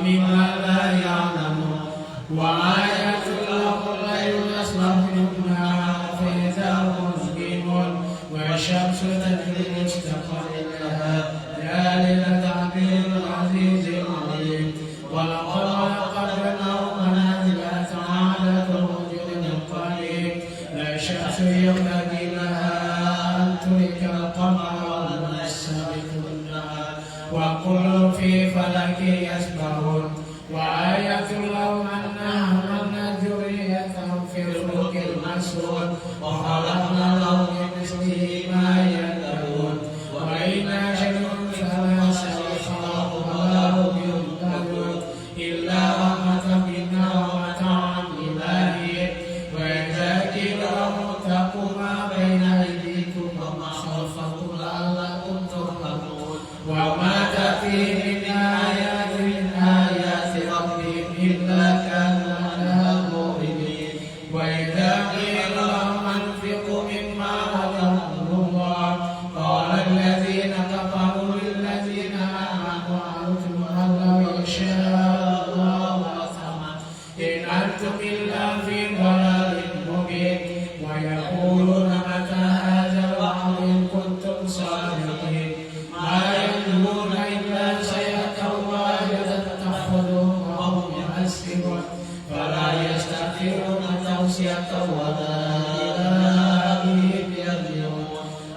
مما لا يعلمون وآية لهم الليل يسبح في النهار فإذا هم مسلمون والشمس تجري مستقر لها ذلك تعبير العزيز العليم ولقد قدرناه منازل تعالى كالرجل القريب لا شمس ينبغي لها أن تدرك القمر ولا السابق النهار وكل في فلك يسبحون وآية لهم أنا حملنا ذريتهم في الفلك المشحون وخلقنا لهم من مثله ما يركبون وإن أجلهم فلا سيخاف ولا هم ينكرون إلا رحمة منا ومتاعا إلهي ويذكرهم اتقوا ما بين أيديكم وما خلفكم لعلكم ترحمون وما تأتي من آيات من آيات ربهم إلا كانوا عنها مؤمنين وإذا قيل لهم أنفقوا مما رزقكم الله قال الذين كفروا للذين آمنوا أنتم لو يشاء الله أطعمكم إن أنتم إلا في ضلال مبين ويقولون متى هذا الوعد إن كنتم صادقين ما يدعون إلا صيحة واحدة تأخذهم وهم يحسبون فلا يستأخرون توصية ولا إلى أهلهم يرجعون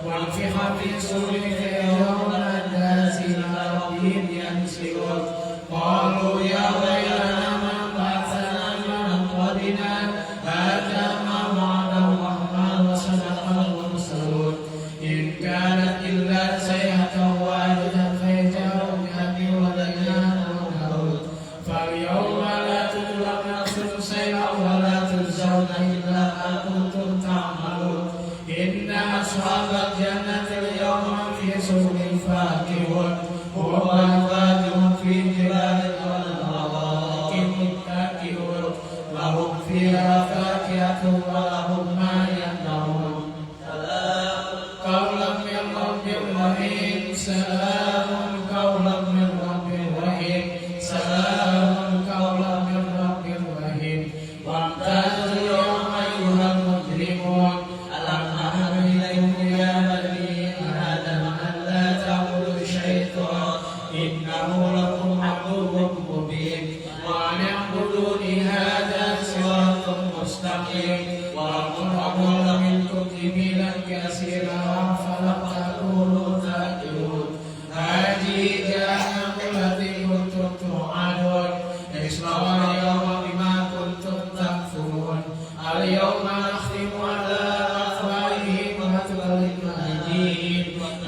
وانفخ في الصور فيرون الناس إلى ربهم ينسلون قالوا يا ويلنا من بعثنا من مرقدنا هذا ما وعد الرحمن وصدق المرسلون إن كانت إلا صيحة واحدة فإذا هم ولينا ونعود فاليوم لا تظلم نفس شيئا ولا تجزون إلا ما كنتم تعملون إن أصحاب الجنة اليوم في سرور فاكهون وأزواجهم في ظلال والأرائك متكئون لهم فيها فاكهة ولهم ما يدعون قولا من رب رحيم سلام قولا من رب رحيم سلام قولا من رب رحيم وامتازوا اليوم أيها المجرمون ألم أعهد إليكم يا بني آدم أن لا تعبدوا الشيطان إنه لكم عدو مبين وأن اعبدوني هذا صراط مستقيم ولقد أضل منكم جبلا كثيرا فلم تكونوا تأكلون هذه جهنم التي كنتم توعدون اصلوها اليوم بما كنتم تكفرون اليوم نختم على أفواههم وتكلمنا أيديهم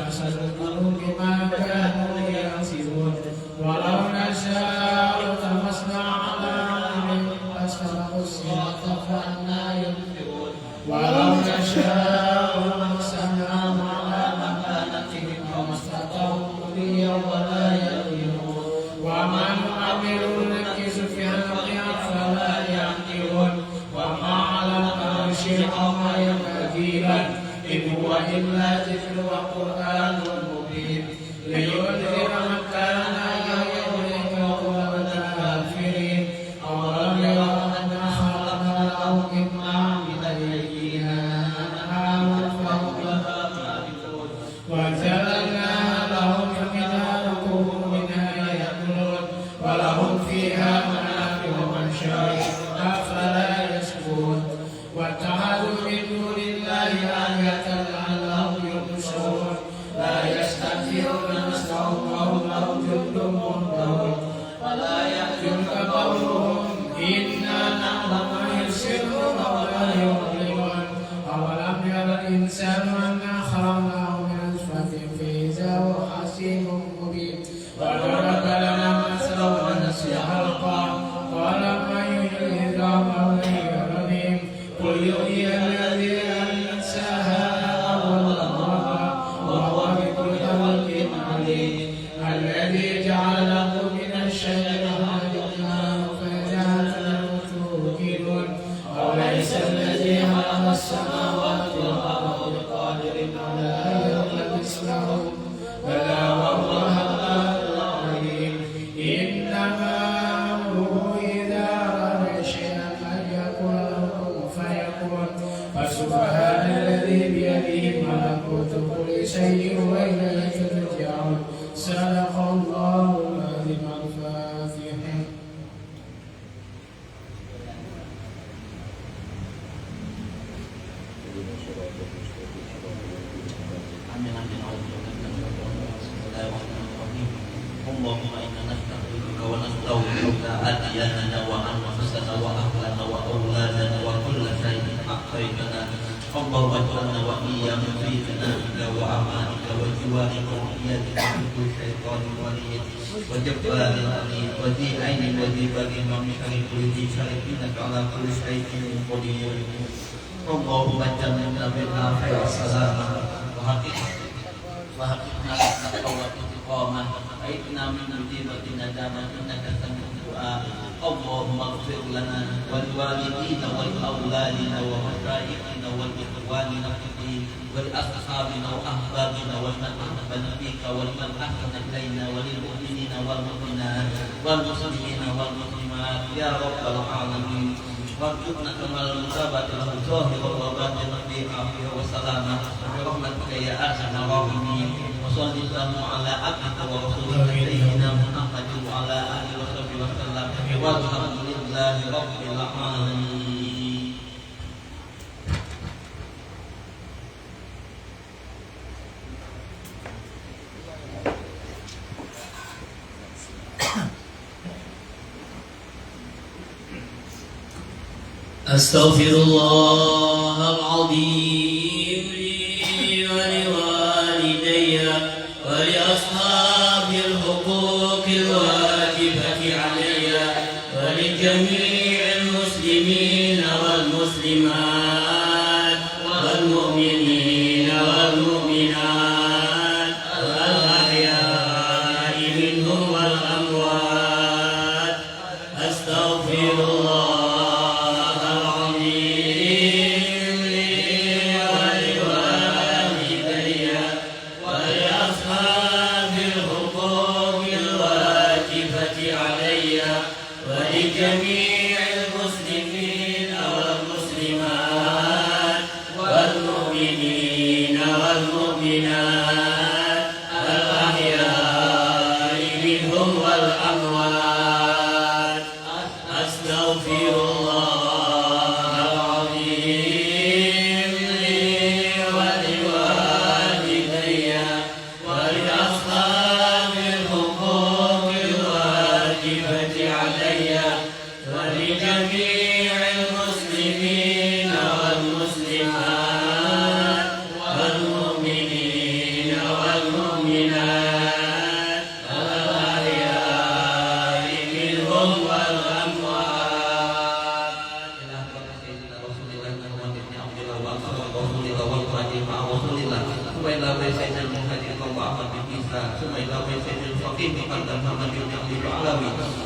وستذكرون بما كانوا يكسبون ولو نشاء لطمسنا على أعينهم فاستبقوا الصراط فأنى يبصرون ولو نشاء لمسخناهم على مكانتهم فما استطاعوا مضيا ولا يقدرون وما نعمر ننكس في الأرض فلا يعقلون وما علمنا الشرع ما ينبغي له إن هو إلا ذكر وقرآن مبين لينذر من كان يهلك وقل الكافرين أولم يروا أنا خلقنا لهم مما عملت أيدينا أنعاما فهم لها مالكون وجعلناها لهم فمنها ركوب منها يأكلون ولهم فيها منافع ومشارب أفلا يشكرون واتخذوا من دون الله آلهة لعلهم ينصرون لا يستكبرون نصرهم وهم لهم جند مهتدون ولا يحزنك قولهم إنا نعلم ما يسرون وما يعلنون أولم ير الإنسان أنا خلقناه من نطفة فإذا هو خصيم مبين وضرب لنا مثلا ونسي خلقه قال من يحيي العظام وهي رميم قل يحيي الذي أنشأها أول مرة وهو بكل خلق عليم الذي جعل لكم من الشجر خلقنا فجعلت له توكلون أوليس الذي خلق السماوات والأرض بقادر على أن يخلق مثلهم بلى وهو الخلاق العليم إنما inna nastaghfiruka wa nastaghfiruka adiyana wa anfusana wa ahlana wa auladana wa kulla shay'in a'taytana Allahumma ij'alna wa iyyakum fi janabika wa amanika wa jiwarika wa iyyatika min kulli syaitanir rajim wa jabbarin alim wa di ainin wa di bagin wa min syarri kulli syarrin innaka ala kulli syai'in qadir Allahumma jannibna bil afiyati wassalamah wa haqiqna taqwa istiqamah aidna min musibatin nadaman innaka sami'ud du'a Allahumma ighfir lana wal walidina wal auladina wa masyayikhina wal ikhwanina fiddin wal ashabina wa ahbabina wal man ahbana bika wal man ahsana ilaina wal mu'minina wal mu'minat wal muslimina wal muslimat ya rabbal alamin warzuqna kamal mutabati lahu zahira wa batina bi afiyah wa salamah bi rahmatika ya arhamar rahimin wa sallallahu ala abdika wa rasulika sayyidina Muhammadin wa ala alihi wa sahbihi wa sallam walhamdulillahi rabbil alamin. أستغفر العظيم لي ولوالدي ولأصحاب الحقوق الواجبة علي ولجميع المسلمين والمسلمات والمؤمنين والمؤمنات الأحياء منهم والأموات أستغفر الله جميع المسلمين والمسلمات والمؤمنين والمؤمنات الأحياء منهم والأموات أستغفر الله العظيم لي ولوالدي ولأصحاب الحقوق الواجبة علي ولجميع المسلمين والمسلمات والمؤمنين والمؤمنات الأحياء منهم والأموات.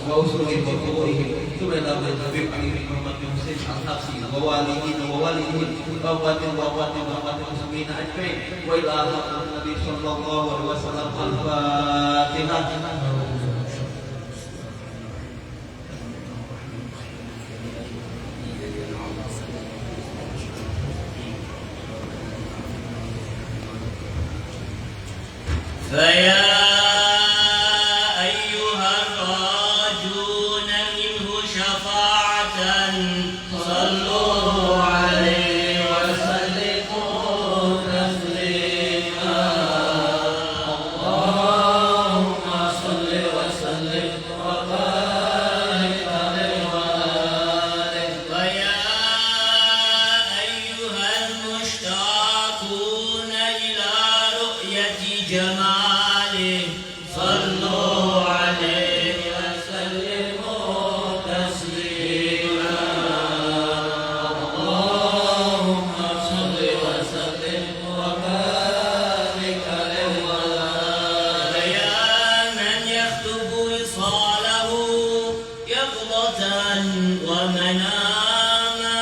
وأسره وفروعه ثم إلى بيت محمد حسين الحبسي ووالدين ووالدين وأخوات وأخوات وأخوات المسلمين أجمعين وإلى حضرة النبي صلى الله عليه وسلم الفاتحة. فيا أيها الراجون منه شفاعة صلوا عليه وسلموا تسليما اللهم صل وسلم وبارك عليه وآله. ويا أيها المشتاقون إلى رؤية جماله صلوا عليه وسلموا تسليما اللهم صل وسلم وبارك عليه وآله. يا من يخطب وصاله يقظة ومناما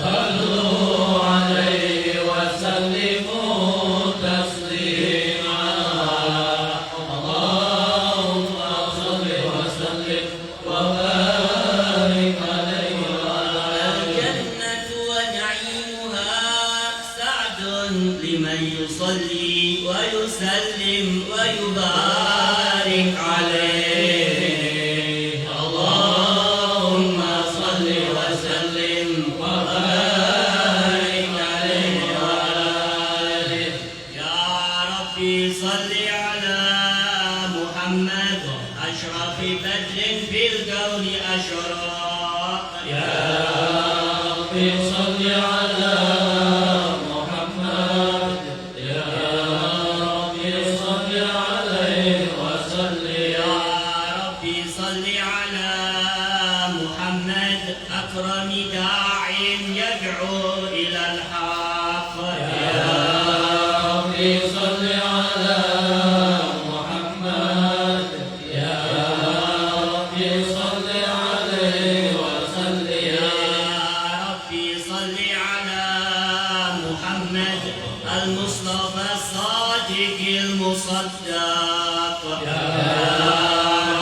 صلوا عليه وسلموا تسليما اللهم صل وسلم وبارك عليه وعلى. الجنة ونعيمها سعد لمن يصلي ويسلم ويبارك عليه اللهم صل وسلم وبارك عليه وعلى آله. يا ربي صل على محمد أشرف بدر في الكون أشراق يا ربي صل على محمد يا ربي صل عليه وسلم يا ربي صل على محمد أكرم داع يدعو إلى الحق يا ربي صل على محمد يا ربي صل عليه وسلم يا ربي صل على محمد المصطفى الصادق المصدق يا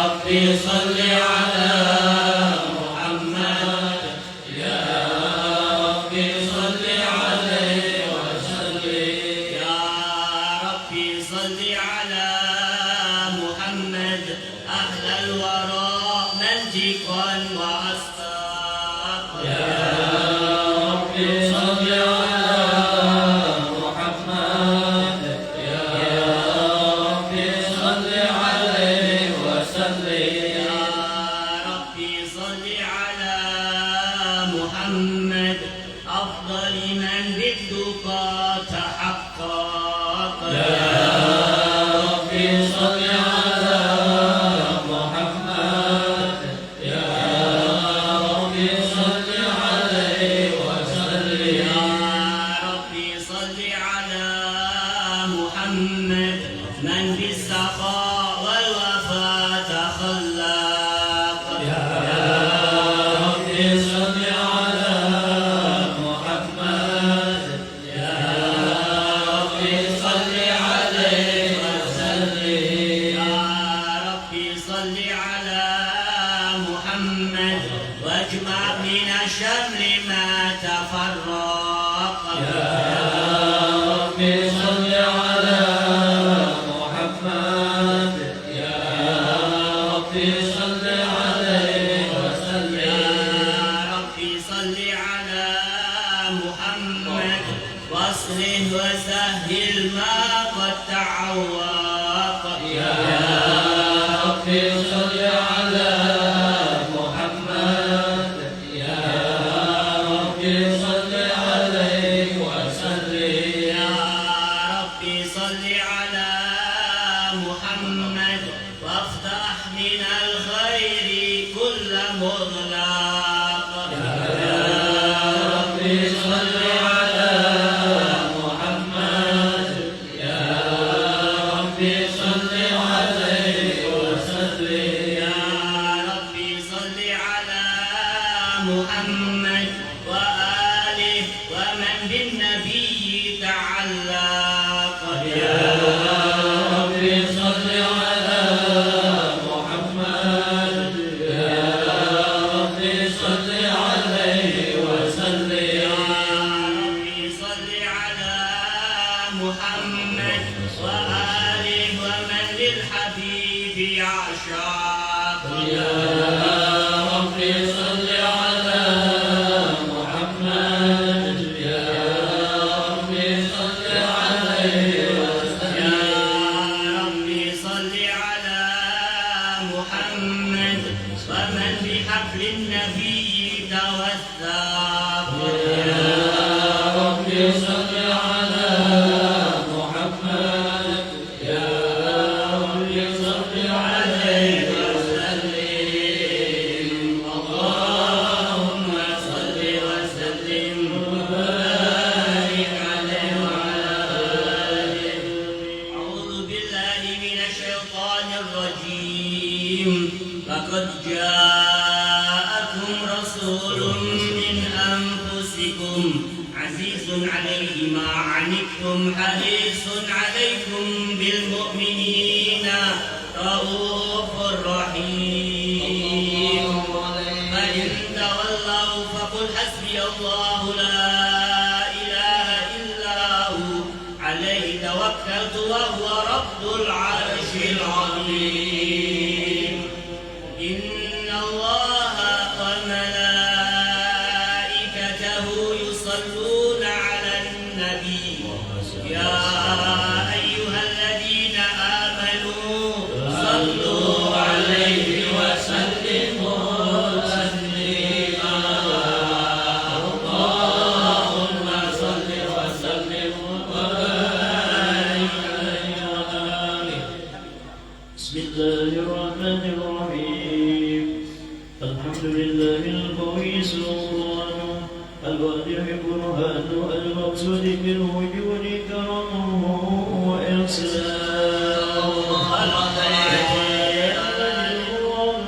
ربي صل على محمد يا ربي صل عليه وسلم يا ربي صل على محمد أهل الورى منطقا وأسباق يا ربي صل على محمد يا ربي صل عليه وسلم يا ربي صل على محمد أفضل من بالتقى تحقق يا ربي صل على محمد يا ربي صل عليه وسلم يا ربي صل على محمد من بالسخاء والوفاء تخلق يا ربي صل على محمد يا ربي صل عليه وسلم يا ربي صل على محمد واجمع من الشمل ما تفرق يا ربي صل على محمد يا ربي صل عليه وسلم يا ربي صل على محمد واصله وسهل ما قد تعوق يا ربي صل على محمد يا ربي صل عليه وسلم يا ربي صل على محمد وافتح من الخير كل مغلاق يا ربي صل على محمد يا ربي صل عليه وسلم يا ربي صل على محمد وآله ومن بالنبي تعلق يا ربي صل على محمد يا ربي صل عليه وسلم يا ربي صل على محمد وآله ومن للحبيب يعشق يا ربي صل على محمد يا ربي صل عليه وسلم يا ربي صل على محمد ومن بحبل النبي توثق يا ربي صل على محمد يا ربي صل عليه وسلم اللهم صل وسلم وبارك عليه وعلى آله. أعوذ بالله من الشيطان الرجيم لقد جاءكم رسول من أنفسكم عزيز عليه ما عنتم حريص عليكم بالمؤمنين رؤوف رحيم فإن تولوا فقل حسبي الله لا إله إلا هو عليه توكلت وهو رب العرش العظيم إن الله وملائكته يصلون على النبي يا أيها الذين آمنوا صلوا الله الرحمن الرحيم الحمد لله القوي سلطانه الواضح برهانه المقصود بالوجود كرمه وإحسانه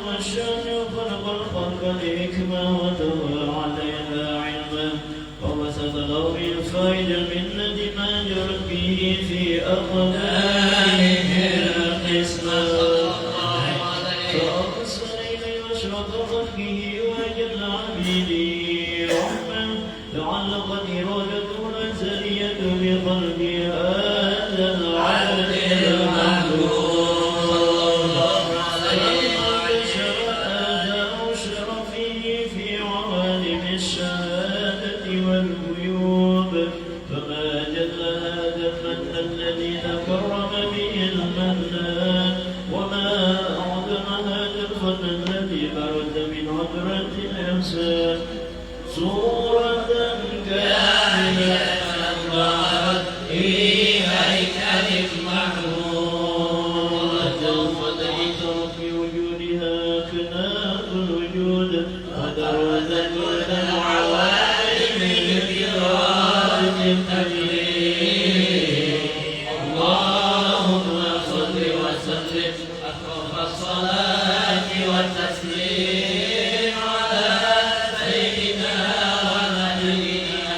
والشان خلق الخلق الحكمة وتوى عليها علما وبسط له الفائد المنة ما جرت به في أقدامه القسمة فأرسل إليه أشرف خلقه وأجل عبيده رحمة تعلقت إرادته الأزلية بقلب هذا العبد المحبوب صورة كاملة ظهرت في هيكل محمود فديت في وجودها كناف الوجود ودرت كل العوالم بإرادة التجليل اللهم صل وسلم أخف الصلاة والتسليم على سيدنا ونبينا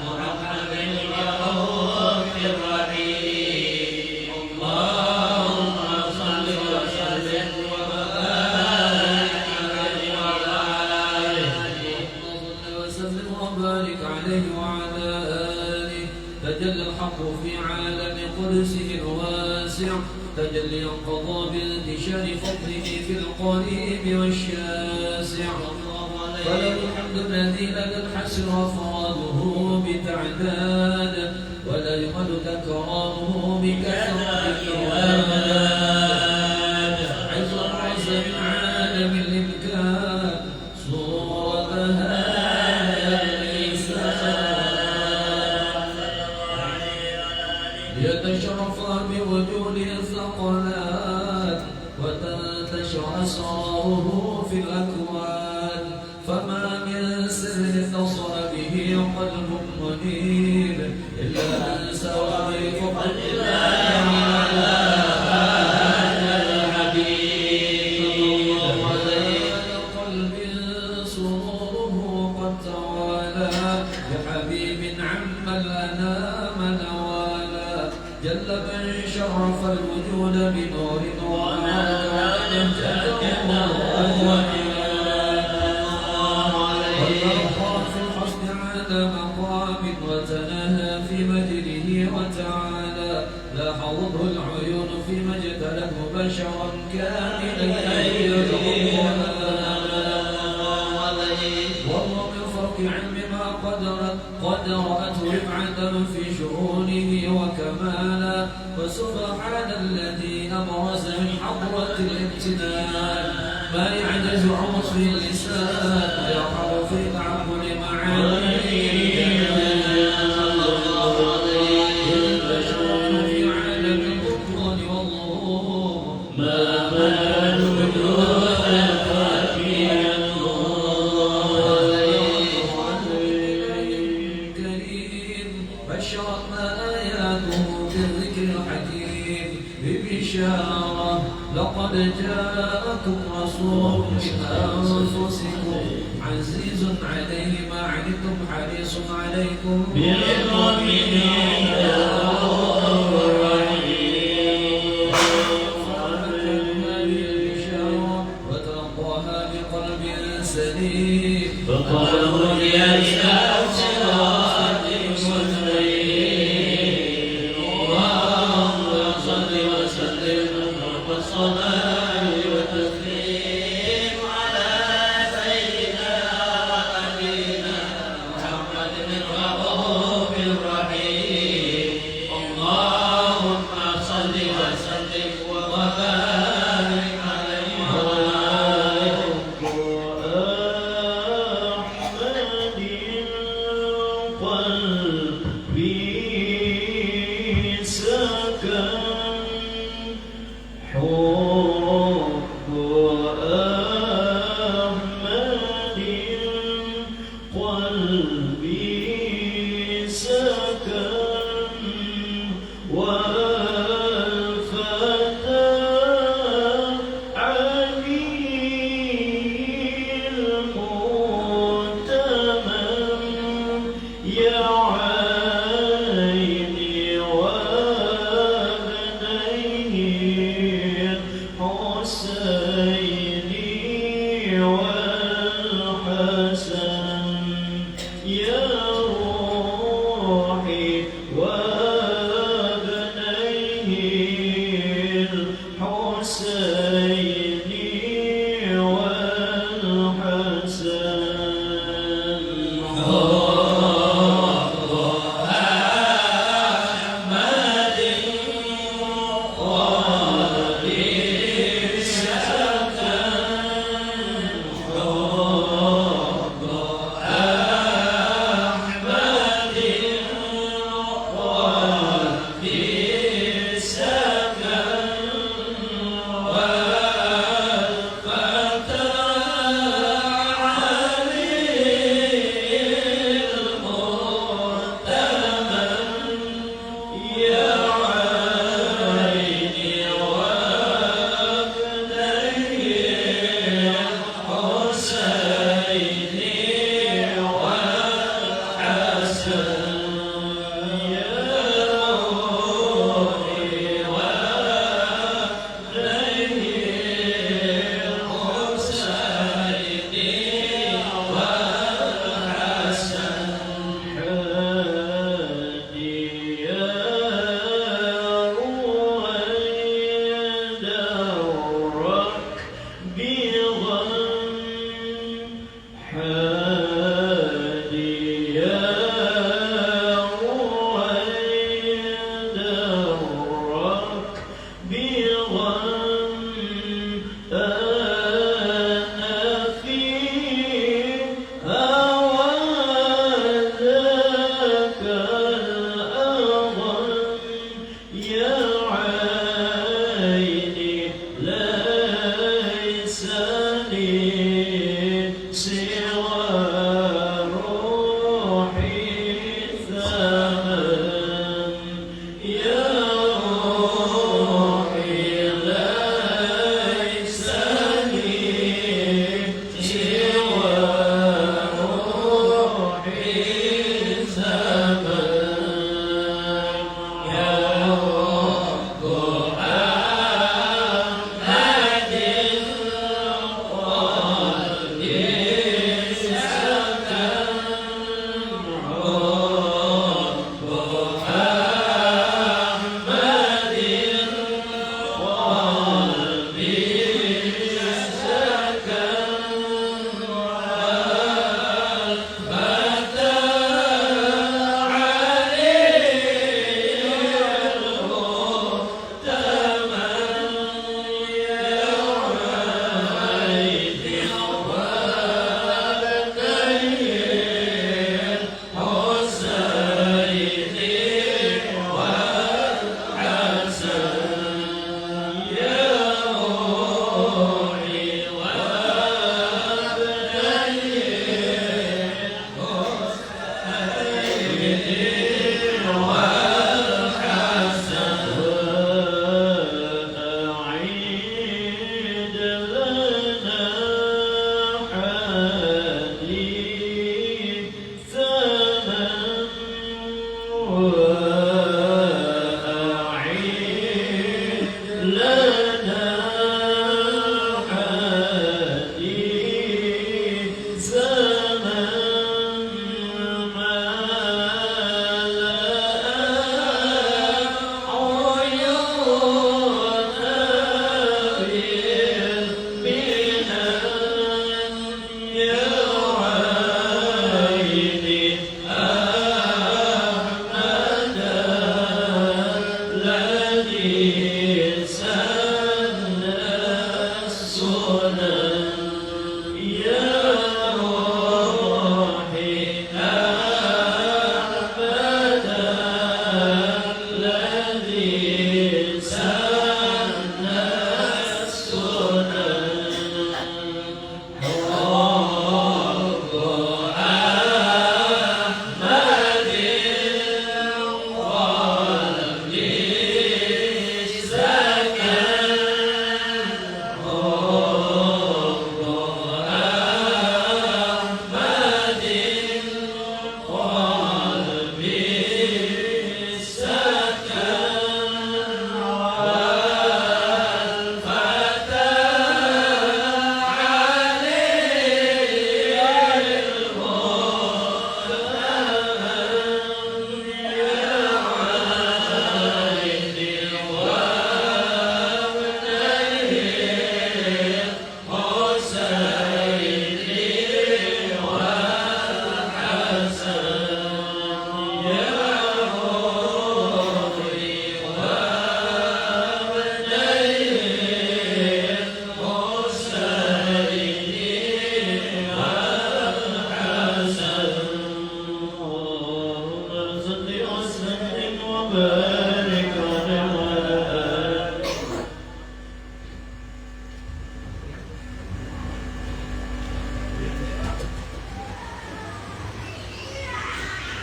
محمد الرؤوف الرحيم اللهم صل وسلم وبارك عليه وعلى آله وسلم وبارك عليه وعلى آله تجلى الحق في عالم قدسه الواسع تجلي قضى بانتشار فضله في القريب والشاسع فله الحمد الذي لدى الحسر أفراده بتعداد ولا يقل تكراره بكثرة الأولاد عز الرأس من عالم الإمكان صورة هذا الإنسان ليتشرف بوجوده الثقلات وتنتشر أسراره في الأكوان فما من سر اتصل به قلب منيب إلا أنسى بفضل الله على هذا الحبيب وزين قلب سروره قد توالى بحبيب عم الأنام نوالا جل من شرف الوجود بنور وما كان جده والأرقى في الحسن على مقام وتناهى في مجده وتعالى لا حوضه العيون فيما اجتلته بشرا كاملا والله من فوق علم ما قد رأته رفعة في شؤونه وكمالا وسبحان الذي أبرز من حضرة الامتنان ما يعجز عصر اللسان ويقع في تعقل معانيه البشر في عالم البطلان والله ما مال وجودا خافيا كريم بشرتنا آياته بالذكر الحكيم ببشارة لقد جاءكم رسول من أنفسكم عزيز عليه ما عنتم حريص عليكم بالمؤمنين رؤوف رحيم وتلقاها بقلب سليم فقالوا يا إلى صراط مستقيم اللهم صل وسلم والصلاة والتسليم على سيدنا ونبينا محمد الرؤوف الرحيم اللهم صل وسلم وبارك عليه وعلى آله Oh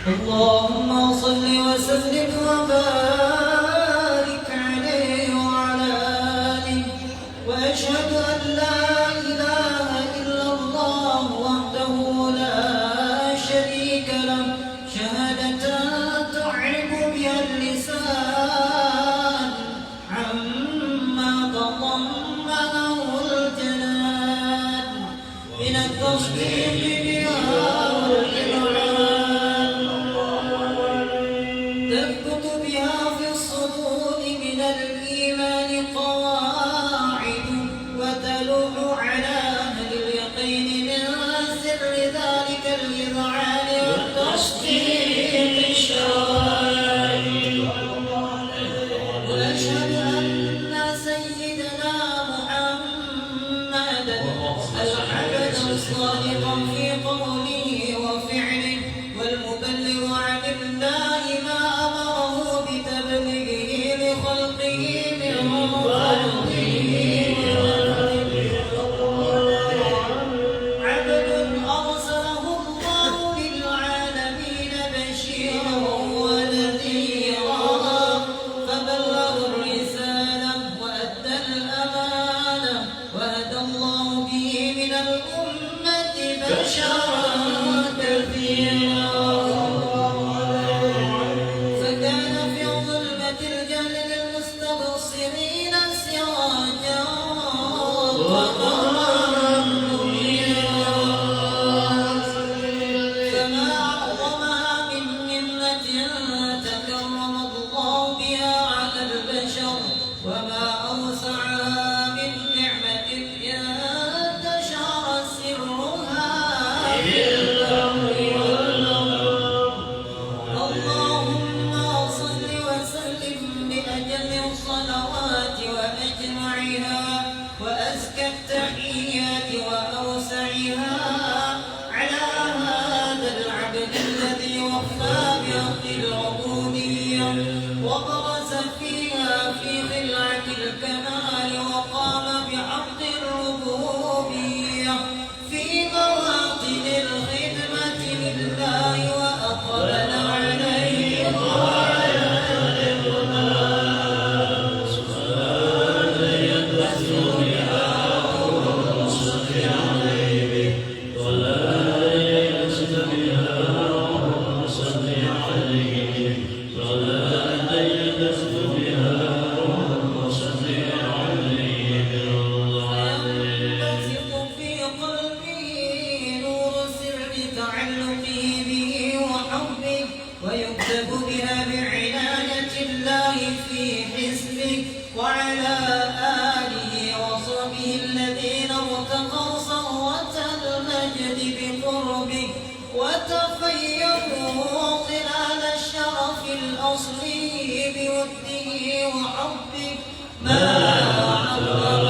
اللهم صل وسلم وبارك عليه وعلى آله وأشهد أن لا إله إلا الله وحده لا شريك له شهادة تعرف بها اللسان عما تضمنه الجنان من التصديق بها تثبت بها في الصدور من الإيمان قواعد وتلوح على أهل اليقين من سر ذلك الإذعان والتصديق الشرعي وأشهد أن سيدنا محمدا العبد الصادق في قوله وفعله والمبلغ عن الله ما أمره بتبليغه لخلقه من خلقه عبد أرسله الله للعالمين بشيرا ونذيرا فبلغ الرسالة وأدى الأمانة وهدى الله به من الأمة بشرا كثيرا فكان في ظلمة الجهل للمستبصرين سراجا وقمرا منيرا فما أعظمها من منة تكرم الله بها على البشر وما أوسعها من نعمة انتشر سرها اللهم صل وسلم بأجل الصلوات وأجمعها وأزكى التحيات وأوسعها على هذا العبد الذي وفى بحق العبودية وبرز فيها في خلعة الكمال وقام بحق الربوبية في مواطن الخدمة لله وأقبل عليه ينبثق في قلبه نور سر تعلقه به وحبه ويكتب بها بعناية الله في حزبه وعلى آله وصحبه الذين ارتقوا صهوة المجد بقربه وتخيروا ظلال الشرف الأصلي بوده وحبه ما عبر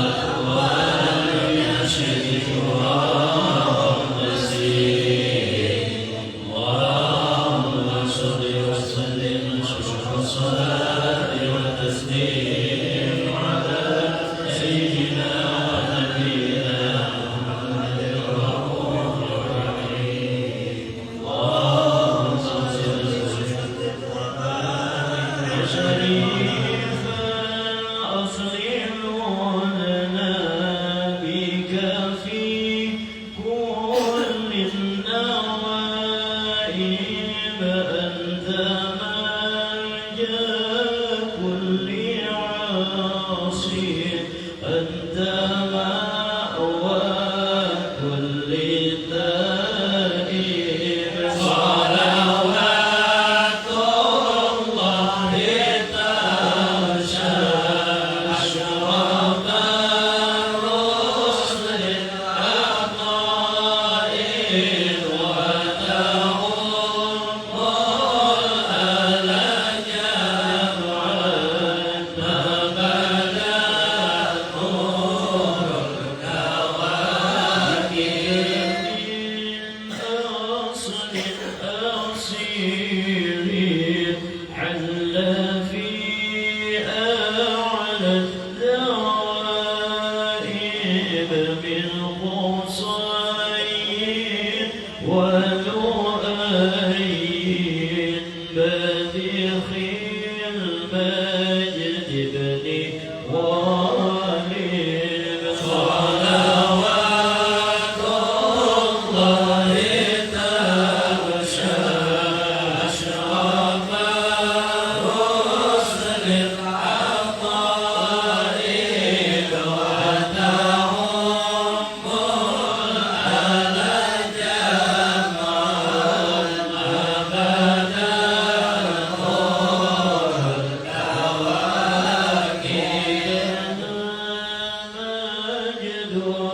ولؤي يغفر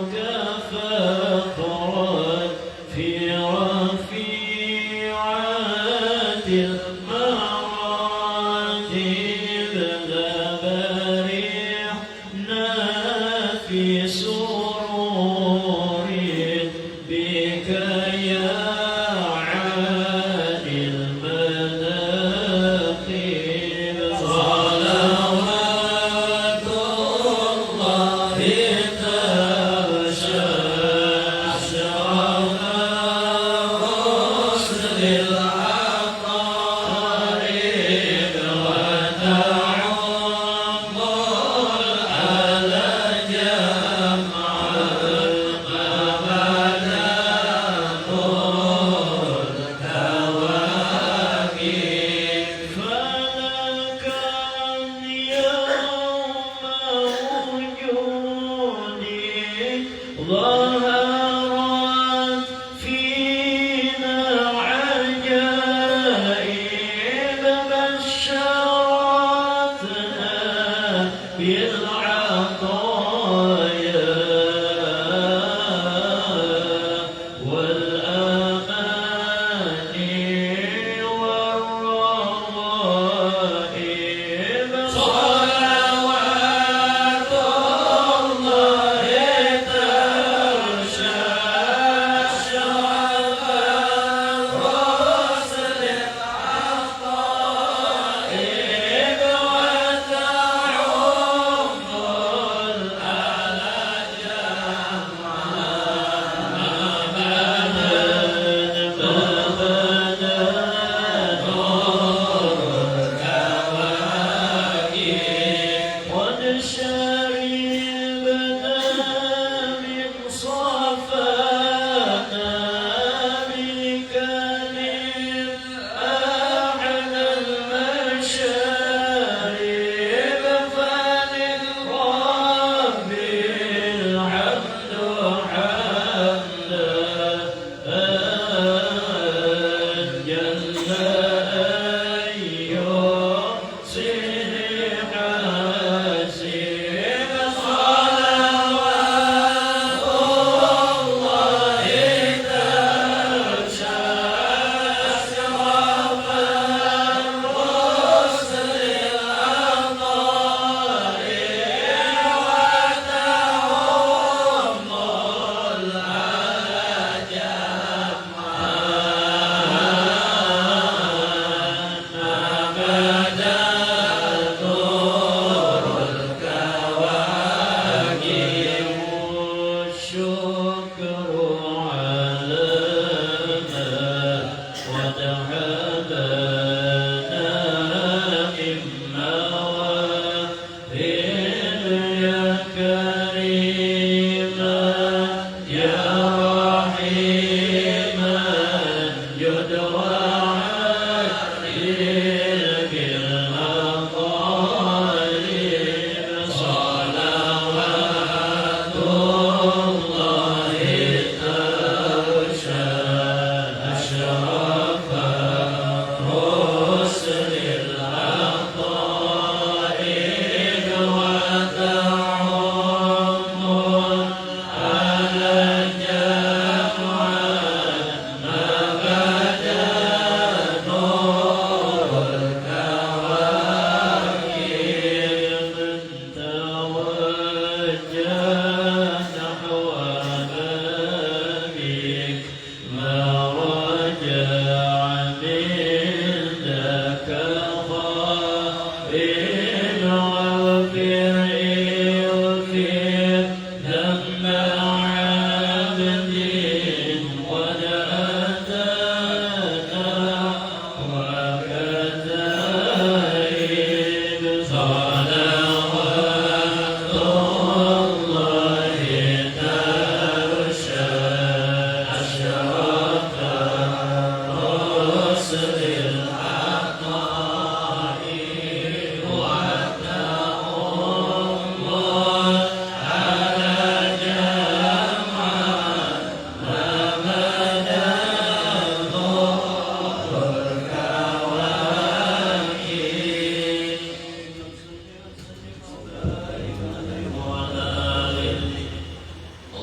ذنب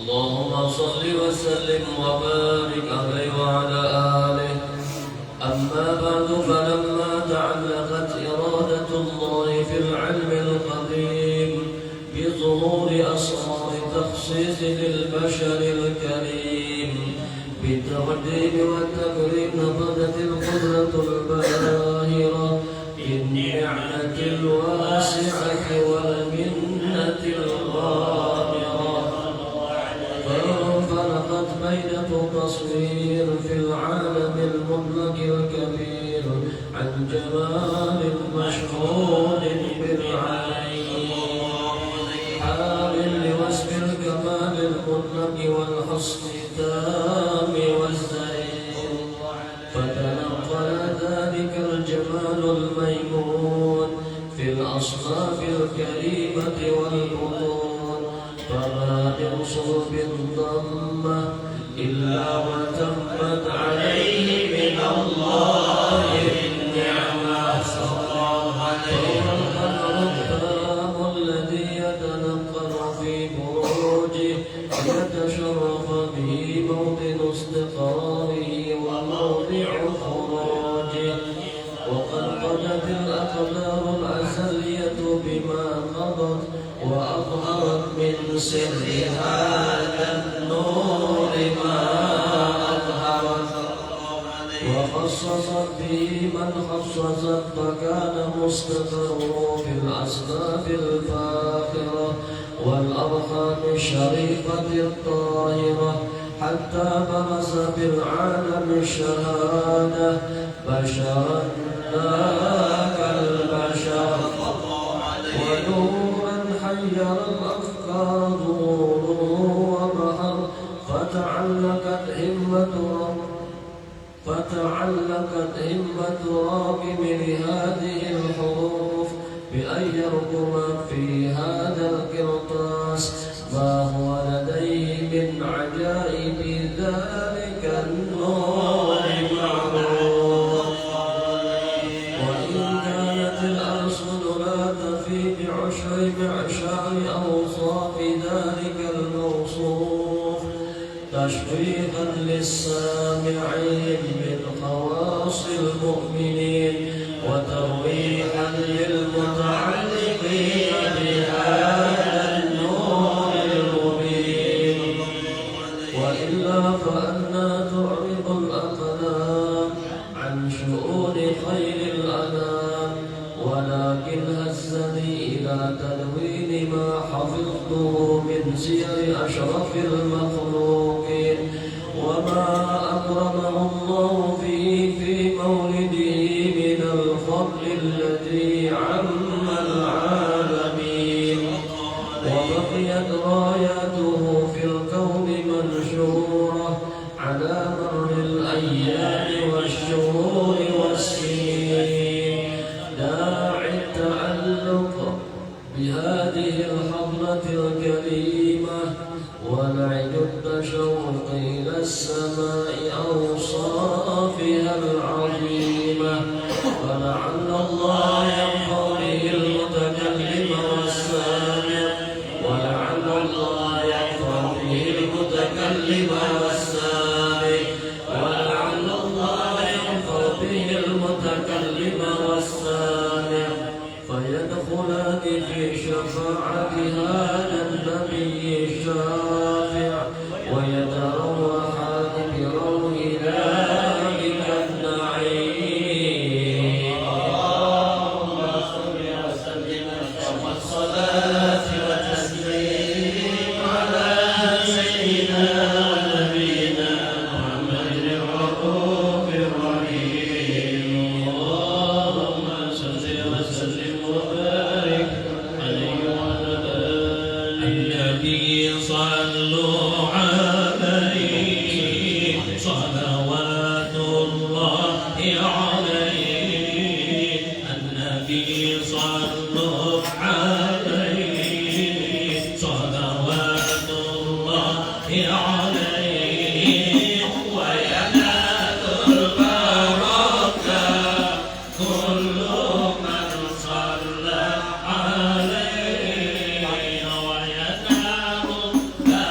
اللهم صل وسلم وبارك عليه وعلى آله. أما بعد، فلما تعلقت إرادة الله في العلم القديم بظهور أسرار تخصيص للبشر الكريم بالتقديم والتكريم، نبضت القدرة الباهرة بالنعمة الواسعة والمنة الغامرة، فانفلقت بينة تصوير في العالم المطلق الكبير عن جمال مشهود بالعين، حال لوصف الكمال المطلق والحسن التام والزين، فتنقل ذلك الجمال الميمون في الأصناف الكريمة والبطون، فما من صلب ضمة إلا وتمت عليه من الله النعمة. فالقدر الذي يتنقل في بروجه يتشرف به موطن استقراره وموضع خروجه، وقد قضت الأقدار الأزلية بما قضت، وأظهرت من سر هذا النور ما أظهرت، وخصصت به من خصصت، فكان مستقر في الأسباب الفاخرة والأرحام الشريفة الطاهرة، حتى برز في العالم الشهادة بشرا لا كالبشر، ونورا حير الأفكار نوره وبحر، فتعلقت همة راكب لهذه الحروف بأن يرقم في هذا القرطاس ما هو لديه من عجائب ذلك النور المعروف. وإن كانت الأرسل لا تفي بعشر معشار أوصاف ذلك الموصوف تشويقا للسامعين من خواص المؤمنين، وترويحا للمتعلقين بهذا النور المبين. وإلا فأنا تعرض الأقلام عن شؤون خير الأنام، ولكن هزني إلى تدوين ما حفظته من سير أشرف المخلوقين، وما أكرمه الله فيه في مولده من الفضل الذي عم العالمين، وبقيت راياته في الكون منشورة على مر الأيام والشهور والسنين، داعي التعلق بهذه الحضرة الكريمة ونعد التشوق إلى السماء أوصافها العظيمة، ولعل الله ينفع به المتكلم والسامع، ولعل الله ينفع به المتكلم والسامع، ولعل الله ينفع به المتكلم والسامع، فيدخلان في شفاعة هذا النبي الشافع، ويتروحان بروح ذلك النعيم. اللهم صل وسلم والصلاة والتسليم على سيدنا ونبينا محمد الرؤوف الرحيم. اللهم صل وسلم وبارك عليه وعلى آله. النبي صلوا عليه صلوات الله عليه، النبي صلوا عليه صلوات الله عليه، وينال البركة كل من صلى عليه، وينال البركة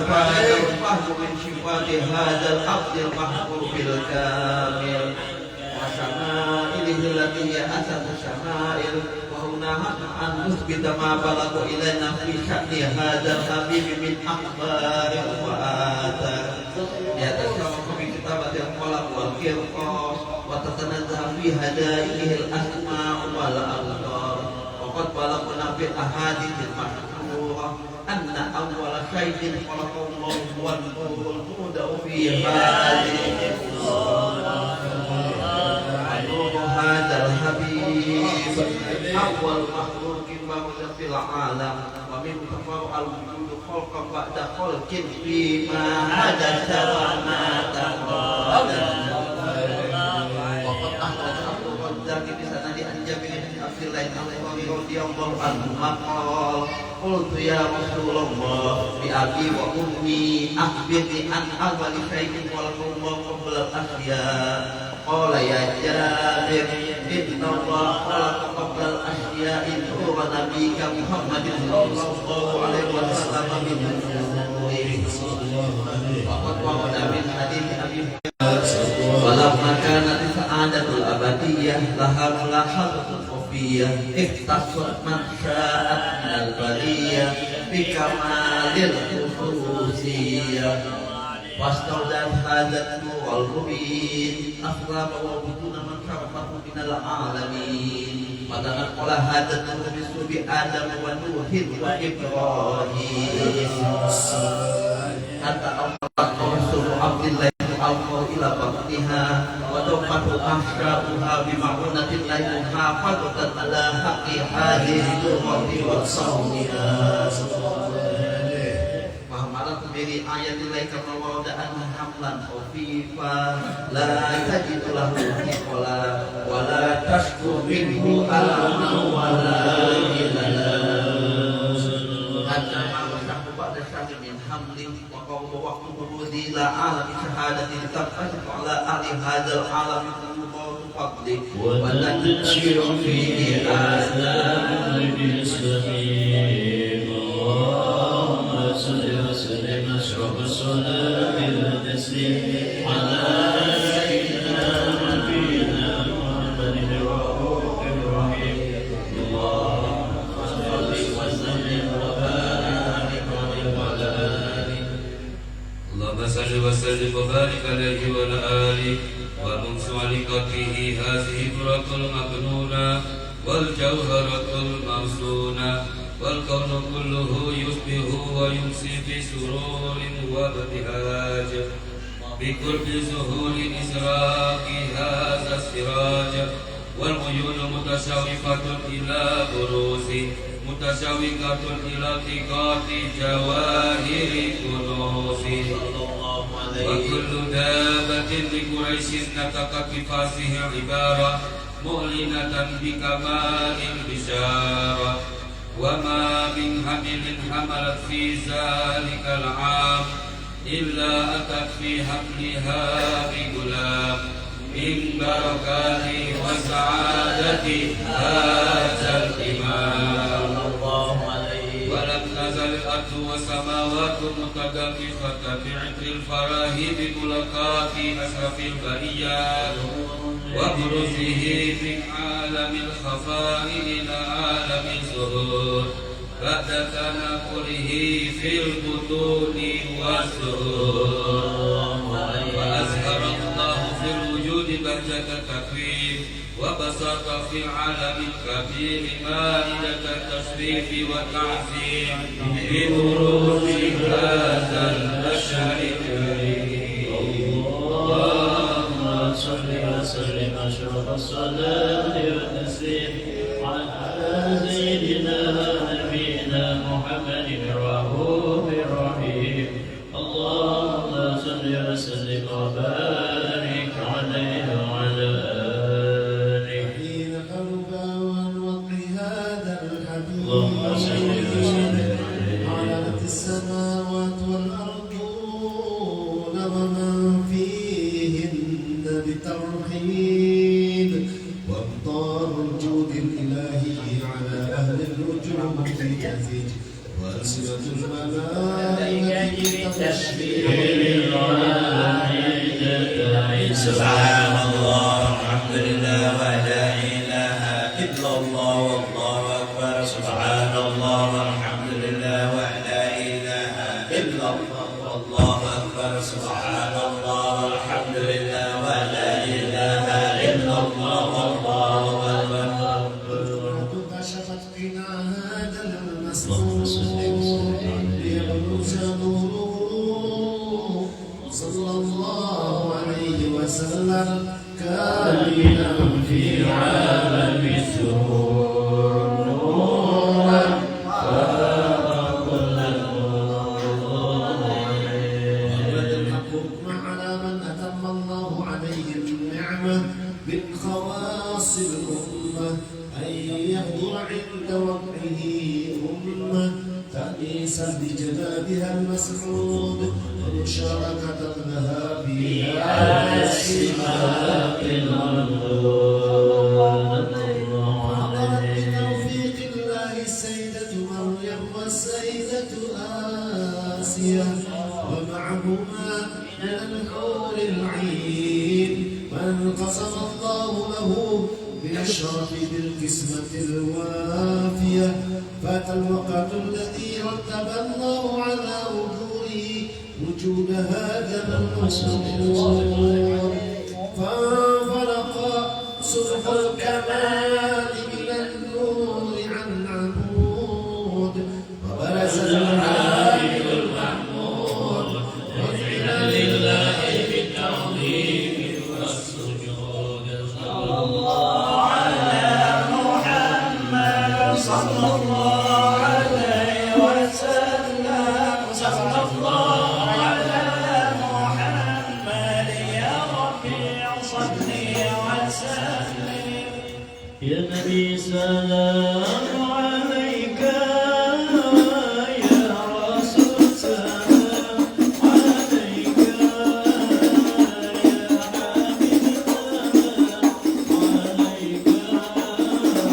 فهذا الفهم من صفات هذا العبد المحبوب الكامل وشمائله التي هي أسد الشمائل وهنا أن نثبت ما بلغ إلينا في شأن هذا الحبيب من أخبار وآثار يتشرف بكتابة القلم والقرطاس وتتنزه في هدائه الأسماء والأبصار وقد بلغنا في الأحاديث المشهورة أن أول شيء خلق الله هو النور المودع في هذه نور هذا الحبيب أول مخلوق موجود في العالم ومن تفرع الوجود خلقا بعد خلق فيما حدث وما تقدم وقد أخرج عبد الرزاق بسند عن جابر بن عبد الله الأنصاري رضي الله عنهما قال قلت يا رسول الله بأبي وأمي أخبرني عن أول شيء خلق الله قبل الأشياء قال يا جابر إن الله خلق قبل الأشياء نور نبيك محمد صلى الله عليه وسلم من نوره وقد ورد من حديث أبي ولما كانت السعادة الأبدية لها ملاحظة خفية اختصت من شاءت من البرية بكمال الخصوصية واستودعت هذا النور المبين أخلاق وبطون من شرفه من العالمين وتنقل هذا النور بسوء آدم ونوح وإبراهيم حتى أمرت رسول عبد الله أوفوا إلى بطنها وتوقف أحشاؤها بمعونة الله محافظة على حق هذه النور وصونها وحملت برعاية الله كما ورد أنها حملا خفيفا لا تجد له ثقلا ولا تشكو منه ألما ولا إللا حتى ما وشكوا بعد شهر من حمل وقوم وقته ذي عالم شهادة تنقشف على أهل هذا العالم الله فضله وتنشر فيه آثار بالسبيل اللهم صل وسلم أشرف الصلاة والتسليم على سيدنا نبينا محمد الرؤوف الرحيم اللهم صل وسلم وبارك على آله اللهم صل وسلم وبارك عليه وعلى آله ومن سعلقته هذه البرق المكنونة والجوهرة الموزونة والكون كله يصبح ويمسي في سرور وابتهاج بقرب ظهور إسراق هذا السراج والعيون متشوقة إلى بروزه متشوقة إلى التقاط جواهر كنوزه وكل دابة لقريش نطقت بفصيح عبارة مؤلنة بكمال البشارة وما من حمل حملت في ذلك العام إلا أتت في حملها بغلام من بركات وسعادة هذا الإمام ولم تزل الأرض والسماوات متدفقة بعطر الفرح بملاقات أشرف البريات وبرزه من عالم الخفاء إلى عالم الظهور بعد تنقله في البطون والظهور وأزهر الله في الوجود بهجة التكوين وبسط في العالم الكبير مائدة التشريف والتعظيم ببروز هذا البشر الكريم اللهم صل وسلم أشرف الصلاة والتسليم على سيدنا نبينا محمد الرؤوف الرحيم اللهم صل وسلم وبارك عليه وعلى آله حين قربا والوقت هذا الحبيب اللهم صل وسلم علت السماوات والأرضون ومن فيهن بالترحيب وامطار الجود الإلهي على أهل الوجود تزيد وألسنة الملائكة Subhanallah, alhamdulillah, wa la ilaha illallah, wallahu akbar. Subhanallah, alhamdulillah, wa la ilaha illallah, wallahu akbar. Subhanallah, alhamdulillah, wa la ilaha illallah, wallahu akbar. كشفت قنا هذا المسرور ليبرز نوره صلى الله عليه وسلم كاملا في عالم السرور نورا فاق كل النور وبدل الحكم على من اتم الله عليه النعمه من خواص الامه أن يحضر عند ربه أمة تأنيسا بجدادها المسعود ومشاركة لها في السماء المنظور وحضرت بتوفيق الله السيدة مريم والسيدة آسيا ومعهما من الحور العين من قسم الله له بالشرف بالقسمة الوافية فات الوقت الذي رتب الله على وجوده وجود هذا النور فانفلق صبح الكمال إلى النور عن عمود وبرز العالم المحمود وجعل لله في التعظيم والسجود صلى الله صلى الله عليه وسلم صلى الله على محمد يا ربي صل وسلم يا نبي سلام عليك يا رسول سلام عليك يا حبيب عليك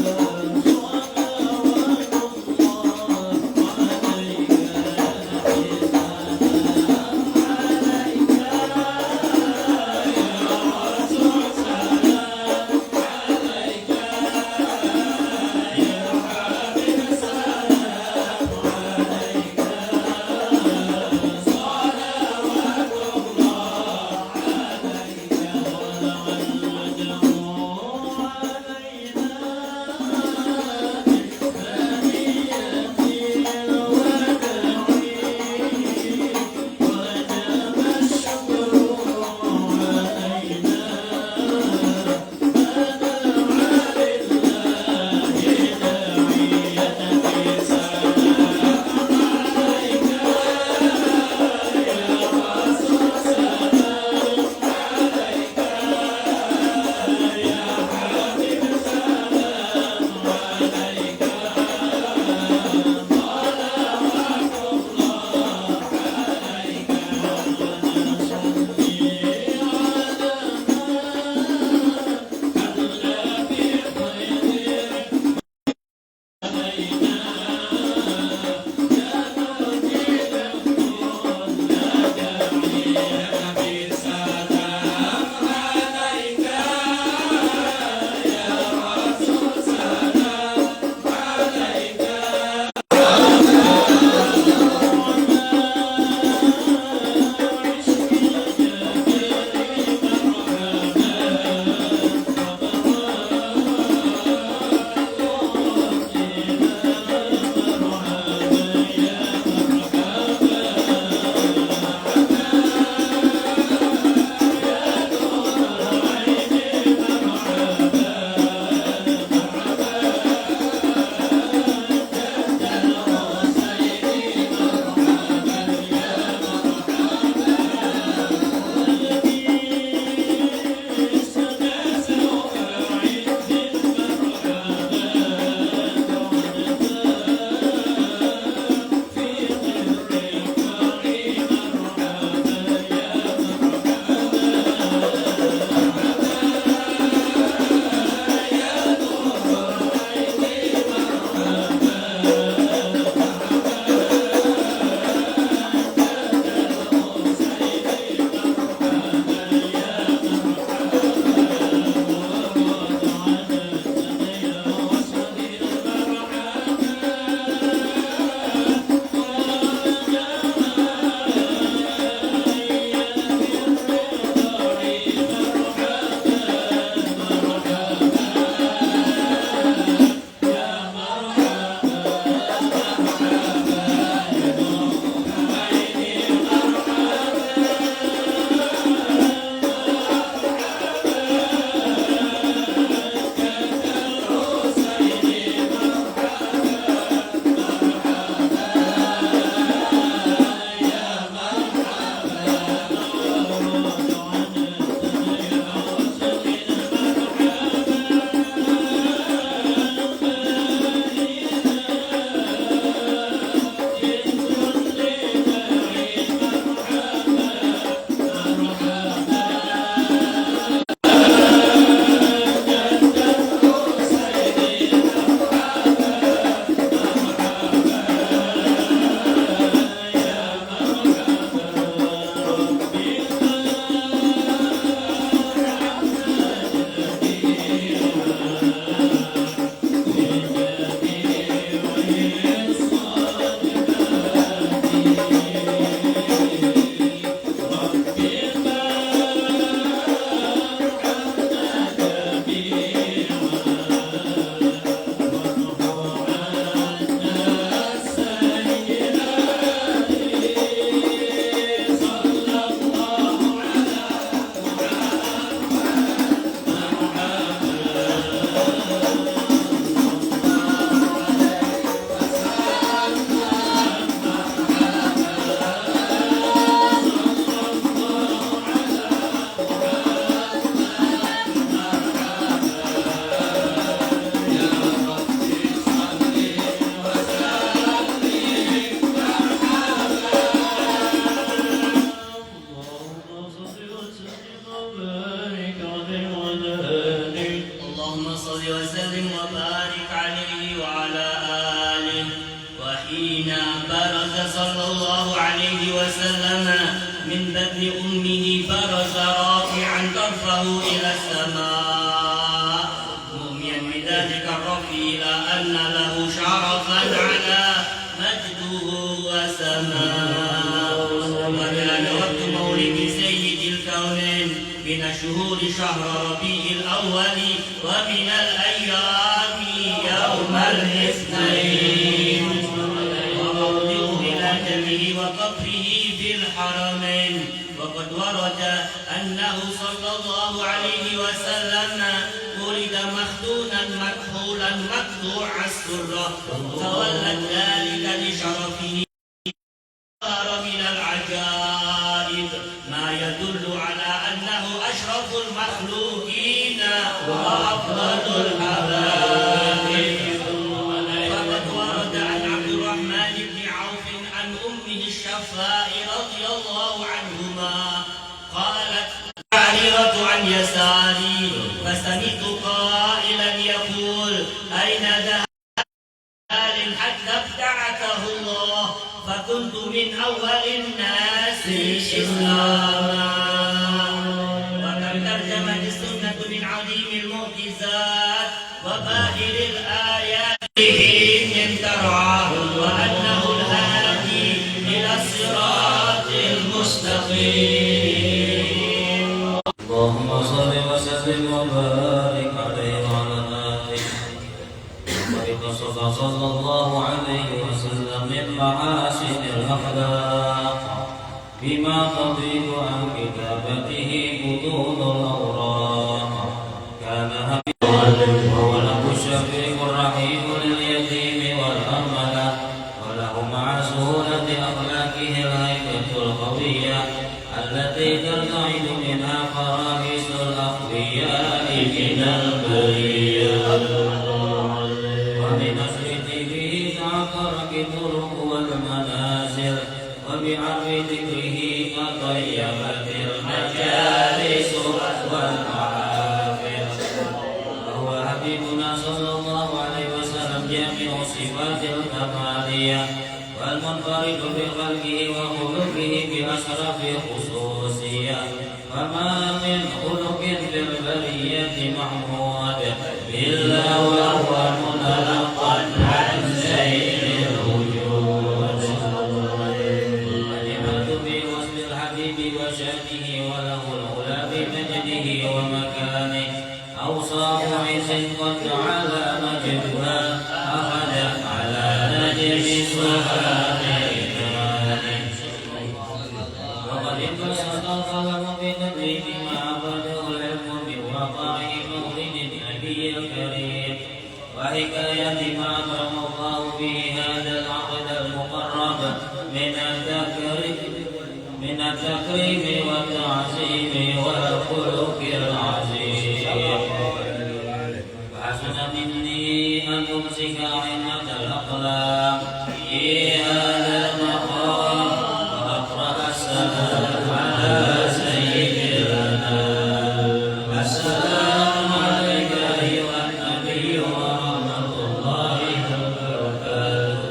عليه وسلم من بطن أمه برز رافعا طرفه إلى السماء مؤمنا بذلك الرفع إلى أن له شرفا على مجده وسماه. وكان وقت مولد سيد الكونين من الشهور شهر ربيع الأول ومن الأيام يوم الاثنين وموضع ميلاده وقبره في الحرمين. وقد ورد أنه صلى الله عليه وسلم ولد مختونا مكحولا مقطوع السرة تولد ذلك لشرفه. من العجائب ما يدل على أنه أشرف المخلوقين وأفضل الحبائب. فقد ورد عن عبد الرحمن بن عوف عن أمه الشفاء رضي الله عنهما قالت عارضة عن يساري فسمعت قائلا يقول أين ذهب حتى ابتعثه الله فكنت من أول الناس إسلاما. وكم ترجمت السنة من عظيم المعجزات وباهر الآيات من ترعاه وأنه الهادي إلى الصراط المستقيم. اللهم صل وسلم وبارك عليه وعلى آله. وقد صلى الله عليه وسلم من محاسن الأخلاق بما تضيق عن كتابته بطون الأوراق. كان وهو له الشفيق الرحيم لليتيم والأرملة وله مع سهولة أخلاقه الهيبة القوية التي ترتعد منها فرائس الأخفياء من البرية. وبنشر به تعطرت الطرق والمنازل وبعرف ذكره تطيبت المجالس والمحافل. وهو حبيبنا صلى الله عليه وسلم جميع صفات الكمالية والمنفرد بخلقه وخلقه بأشرف خصوصية. وما من خلق في البرية محمود إلا وهو منلقا عن سيد الوجود. الكلمة في وصف الحبيب وشأنه وله العلا بمجده ومكانه. أوصاف عز قد على مجدها أخذت على نجم الصحابة. وقد انبسط القلم بتدريب ما بده العلم بوقائع مولد النبي الكريم وحكاية ما أكرم الله به هذا العقد المقرب من التكريم والتعظيم والخلق العظيم. وحسن مني أن أمسك عمة الأقلام في هذا المقام وأقرأ السلام على سيد الأنام. السلام عليك أيها النبي ورحمة الله وبركاته.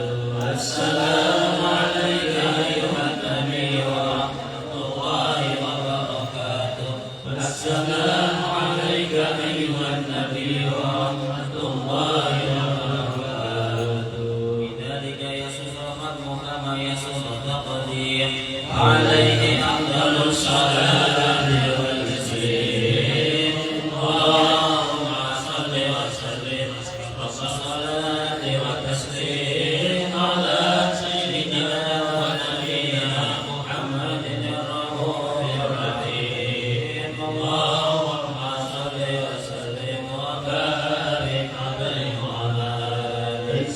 السلام عليك أيها النبي ورحمة الله وبركاته. السلام عليك أيها النبي ورحمة الله وبركاته. بذلك يسوس الختم كما يسوس التقديم عليه أفضل الصلاة والتسليم. اللهم صل وسلم والصلاة والتسليم على سيدنا ونبينا محمد الرؤوف الرحيم. اللهم صل وسلم وبارك عليه وعلى آله.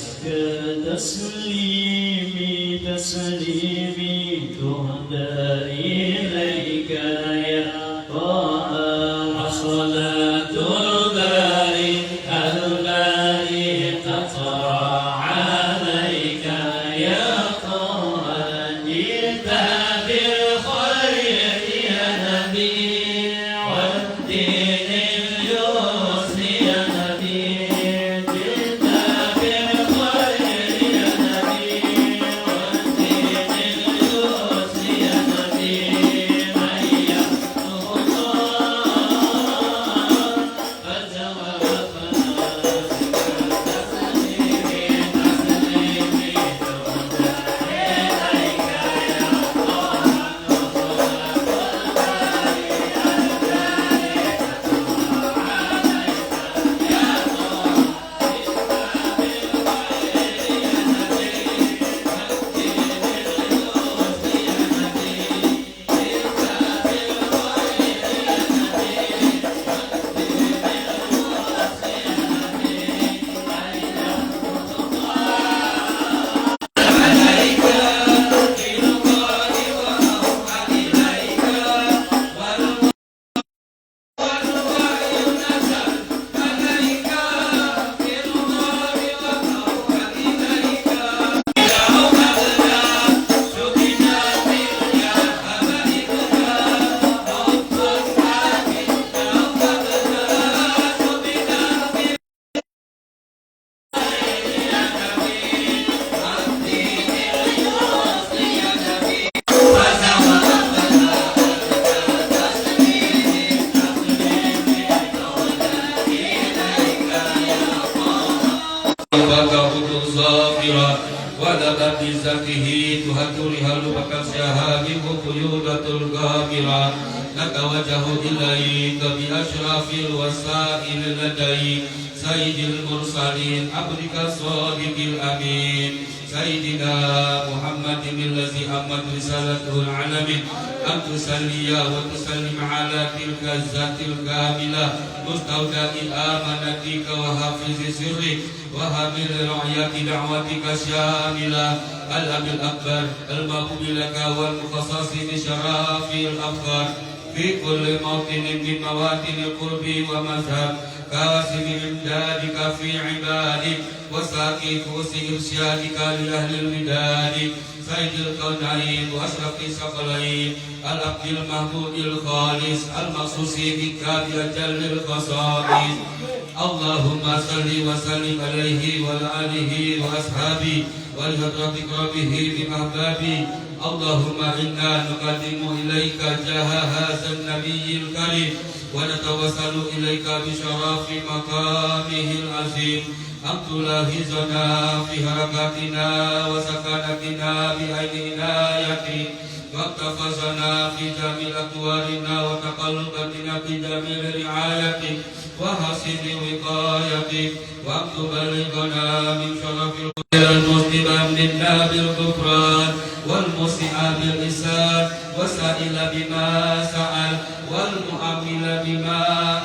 تسليمي تسليمي تهدى إليك يا طه. وصلاة الباري الباري تطرى عليك يا طه. جئت بالخير يا نبي والدين اليسر يا نبي. جئت بالخير يا نبي والدين اليسر بذاته تهد رهال وكالشهاب قيودة الغامرة نتوجه إليك بأشرف الوسائل لديك سيد المرسلين عبدك الصادق الأمين سيدنا محمد الذي أمت رسالته العالمين أن تصلي وتسلم على تلك الذات الكاملة مستودع أمانتك وحافظ سرك وحامل رعية دعوتك الشاملة الأب الأكبر الموهوب لك والمخصص بشرف الأفكار في كل موطن من مواطن القرب ومذهب كاسم إمدادك في عبادك وساقي كؤوس إرشادك لأهل الوداد سيد الكونين وأشرف الثقلين العبد المحمود الخالص المخصوص بك بأجل الخصائص اللهم صل وسلم عليه وعلى آله وأصحابه ولحضرة قربه بمحبابه اللهم إنا نقدم إليك جاه هذا النبي الكريم ونتوسل إليك بشرف مقامه العظيم أن تلاحظنا في حركاتنا وسكناتنا بعين عنايتك واحفظنا في جميع أقوالنا وتقلباتنا في جميع رعايتك وحسن وقايتك وأن تبلغنا من شرف المسلم منا بالغفران والمسيء بالإحسان وسائل بما سأل والمؤمل بما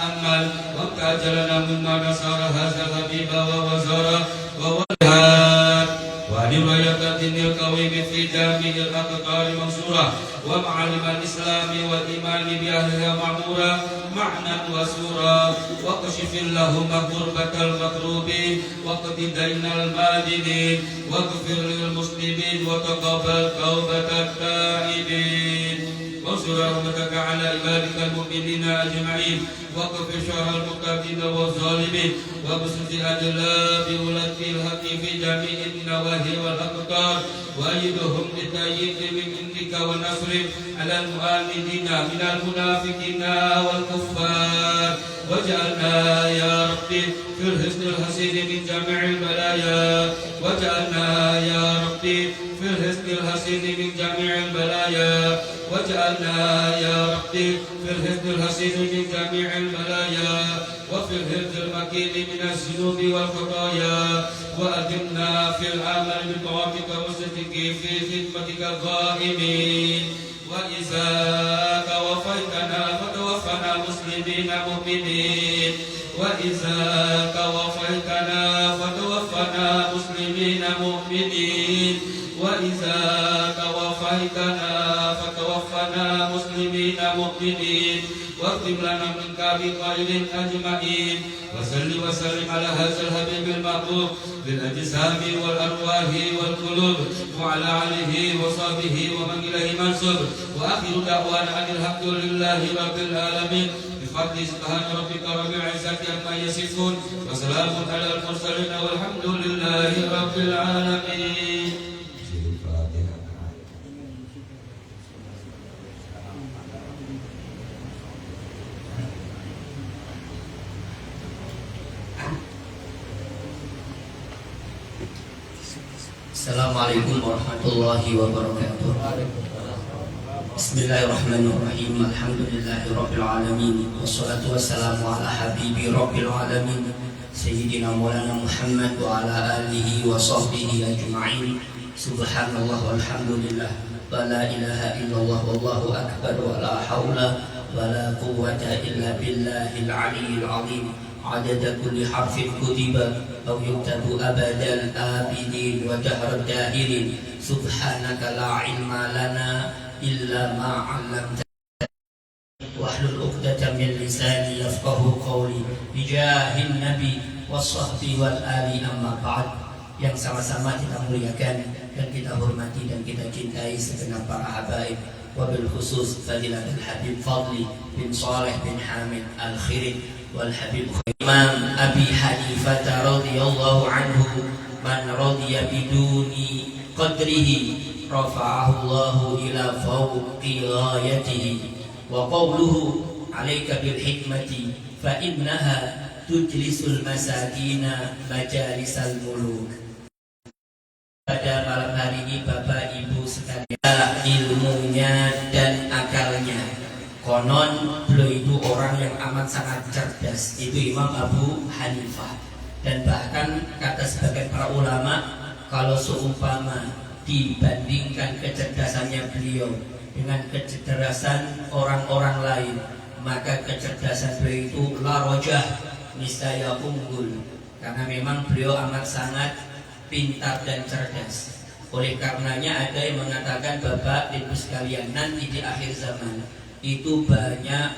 أمل وابتعجلنا مما نصر هذا الحبيب ووزر وولهاد ولرواية الدين القويم في جميع الأقطار منصورة ومعالم الإسلام والإيمان بأهلها معمورة معنى وسورة واكشف اللهم كربة المكروبين واقض دين المادنين واغفر للمسلمين وتقبل توبة التائبين وانصر رحمتك على عبادك المؤمنين أجمعين واكف شر المرتدين والظالمين وابسط أجلاب ولاة الحق في جميع النواحي والأقطار وأيدهم بالتأييد من عندك ونصر على المؤمنين من المنافقين والكفار واجعلنا يا ربي في الحصن الحسين من جميع البلايا واجعلنا يا ربي في الحصن الحسين من جميع البلايا واجعلنا يا ربي في الحصن الحسين من جميع البلايا وفي الحفظ المكين من الذنوب والخطايا وأدمنا في العمل بطاعتك وصدقك في خدمتك القائمين وإذا توفيتنا فتوفنا مسلمين مؤمنين وإذا توفيتنا فتوفنا مسلمين مؤمنين وإذا توفيتنا فتوفنا مسلمين مؤمنين واختم لنا منك بخير أجمعين وصل وسلم على هذا الحبيب المحبوب بالأجسام والأرواح والقلوب وعلى آله وصحبه ومن إليه منسوب وآخر دعوانا أن الحمد لله رب العالمين بفضل سبحان ربك رب العزة عما يصفون وسلام على المرسلين والحمد لله رب العالمين. Assalamualaikum warahmatullahi wabarakatuh. Bismillahirrahmanirrahim. Alhamdulillahirabbil alamin. Wassalatu wassalamu ala habibi rabbil alamin Sayyidina Maulana Muhammad wa ala alihi wa sahbihi ajma'in. Subhanallah walhamdulillah wa la ilaha illallah wallahu akbar wa la hawla wa la quwwata illa billahil aliyyil azim. عدد كل حرف كتب أو يكتب أبد الآبدين ودهر الداهرين سبحانك لا علم لنا إلا ما علمتنا واحلل عقدة من لساني يفقه قولي بجاه النبي والصحب والآل أما بعد. Yang sama-sama kita muliakan dan kita hormati dan kita cintai segenap para habaib, wabil khusus Fadilatul Habib Fadli bin Saleh bin Hamid Al-Khirib wal Habib Imam Abi Hanifah radhiyallahu anhu man radiya biduni qadrihi rafa'ahu Allahu ila fawqi ghayatihi wa qawluhu alayka bil hikmati fa innaha tujlisul masakina majalisal muluk. Pada malam hari ini Bapak Ibu sekalian, ilmunya dan akalnya. Konon beliau itu orang yang amat sangat cerdas. Itu Imam Abu Hanifah. Dan bahkan kata sebagian para ulama, kalau seumpama dibandingkan kecerdasannya beliau dengan kecerdasan orang-orang lain, maka kecerdasan beliau itu la rojah, niscaya unggul. Karena memang beliau amat sangat pintar dan cerdas. Oleh karenanya ada yang mengatakan, Bapak Ibu sekalian, nanti di akhir zaman itu banyak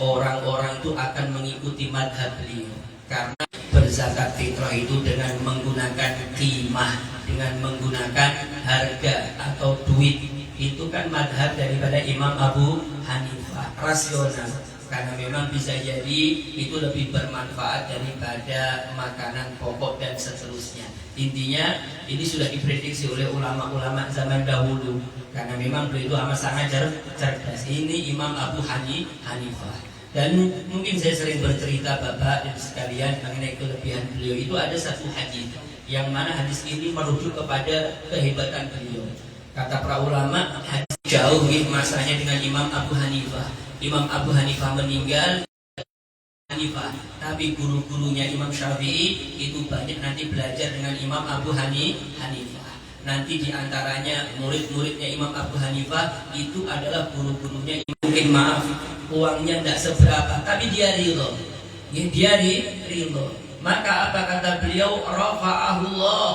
orang-orang itu akan mengikuti madhab beliau. Karena berzakat fitrah itu dengan menggunakan qimah, dengan menggunakan harga atau duit. Itu kan madhab daripada Imam Abu Hanifah, rasional. Karena memang bisa jadi itu lebih bermanfaat daripada makanan pokok dan seterusnya. Intinya ini sudah diprediksi oleh ulama-ulama zaman dahulu. Karena memang beliau itu amat sangat cerdas. Ini Imam Abu Hanifah. Dan mungkin saya sering bercerita Bapak dan sekalian mengenai kelebihan beliau. Itu ada satu hadis yang mana hadis ini merujuk kepada kehebatan beliau. Kata para ulama, hadis jauh masanya dengan Imam Abu Hanifah. Imam Abu Hanifah meninggal, tapi guru-gurunya Imam Syafi'i itu banyak nanti belajar dengan Imam Abu Hanifah. Nanti diantaranya murid-muridnya Imam Abu Hanifah itu adalah guru-gurunya. Mungkin maaf, uangnya tidak seberapa, tapi dia ridho. Dia ridho. Maka apa kata beliau? Rafa'ahullah,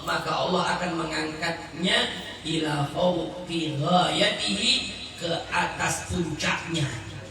maka Allah akan mengangkatnya ila fawqi ghayatihi, ke atas puncaknya.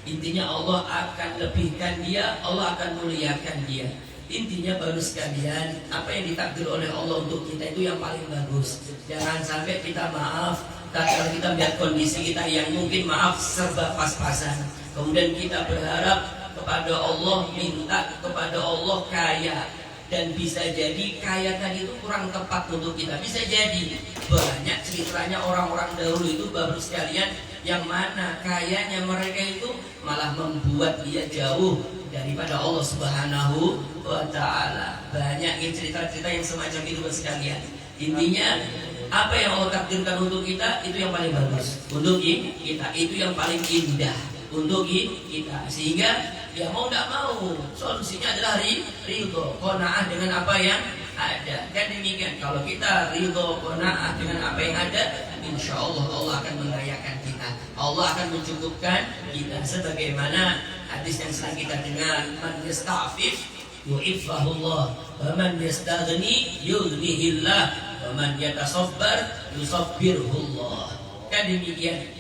Intinya Allah akan lebihkan dia, Allah akan muliakan dia. Intinya baru sekalian, apa yang ditakdir oleh Allah untuk kita itu yang paling bagus. Jangan sampai kita maaf, kalau kita melihat kondisi kita yang mungkin maaf serba pas-pasan, kemudian kita berharap kepada Allah, minta kepada Allah kaya. Dan bisa jadi kaya tadi itu kurang tepat untuk kita. Bisa jadi banyak ceritanya orang-orang dahulu itu baru sekalian, yang mana kayanya mereka itu malah membuat dia jauh daripada Allah Subhanahu wa Ta'ala. Banyak cerita-cerita yang semacam itu sekalian. Intinya apa yang Allah takdirkan untuk kita itu yang paling bagus untuk kita, itu yang paling indah untuk kita. Sehingga ya mau tidak mau solusinya adalah ridho, qanaah dengan apa yang ada. Kan demikian, kalau kita ridho, qanaah dengan apa yang ada, insya Allah Allah akan mengayakan kita, Allah akan mencukupkan kita. Sebagaimana hadis yang sering kita dengar, man yasta'fif yu'iffahullah, wa man yastaghni yughnihillah, wa man yatasabbar yusabbirhullah. Kan demikian.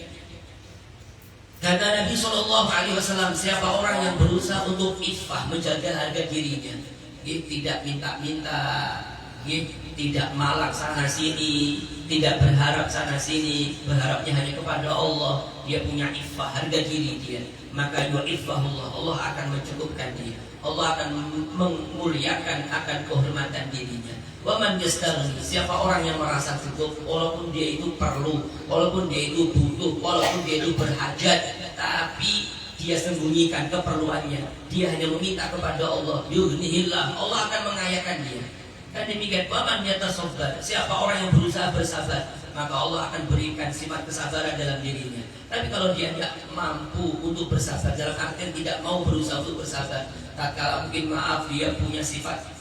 Kata Nabi SAW, siapa orang yang berusaha untuk iffah, menjaga harga dirinya, tidak minta-minta, tidak malak sana sini, tidak berharap sana sini, berharapnya hanya kepada Allah, dia punya iffah, harga diri dia, maka yu'iffahullah, Allah akan mencukupkan dia, Allah akan memuliakan akan kehormatan dirinya. Wa man yastaghni, siapa orang yang merasa cukup, walaupun dia itu perlu, walaupun dia itu butuh, walaupun dia itu berhajat, tapi dia sembunyikan keperluannya, dia hanya meminta kepada Allah, yughnihillah, Allah akan mengayakan dia. Dan demikian, wa man yatasabbar, siapa orang yang berusaha bersabar, maka Allah akan berikan sifat kesabaran dalam dirinya. Tapi kalau dia tidak mampu untuk bersabar, dalam artian tidak mau berusaha untuk bersabar, tatkala mungkin maaf dia punya sifat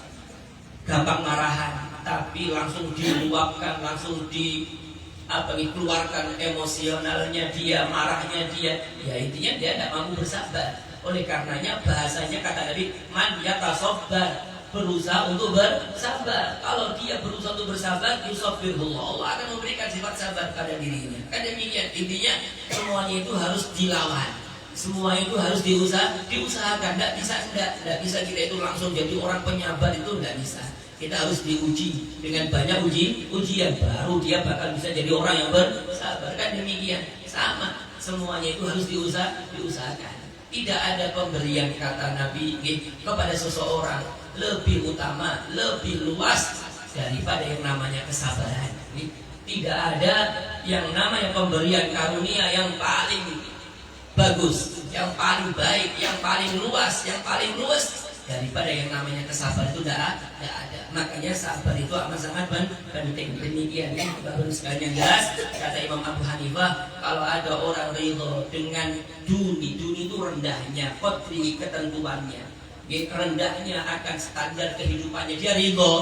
gampang marahan, tapi langsung diluapkan, langsung dikeluarkan emosionalnya dia, marahnya dia, ya intinya dia tidak mampu bersabar. Oleh karenanya bahasanya kata Nabi, man yatasabbar, berusaha untuk bersabar. Kalau dia berusaha untuk bersabar, yusabbirullah, Allah akan memberikan sifat sabar pada dirinya. Kan demikian, intinya semuanya itu harus dilawan, semua itu harus diusahakan. Tidak bisa kita itu langsung jadi orang penyabar, itu tidak bisa. Kita harus diuji dengan banyak ujian, baru dia bakal bisa jadi orang yang bersabar. Kan demikian, sama, semuanya itu harus diusahakan. Tidak ada pemberian, kata Nabi, kepada seseorang lebih utama, lebih luas daripada yang namanya kesabaran. Tidak ada yang namanya pemberian karunia yang paling bagus, yang paling baik, yang paling luas daripada yang namanya kesabaran itu tidak ada. Makanya sabar itu amat sangat penting. Demikian ya, baru sekalian yang jelas kata Imam Abu Hanifah, kalau ada orang ridho dengan duni itu rendahnya, qadri ketentuannya, rendahnya akan standar kehidupannya, dia ridho,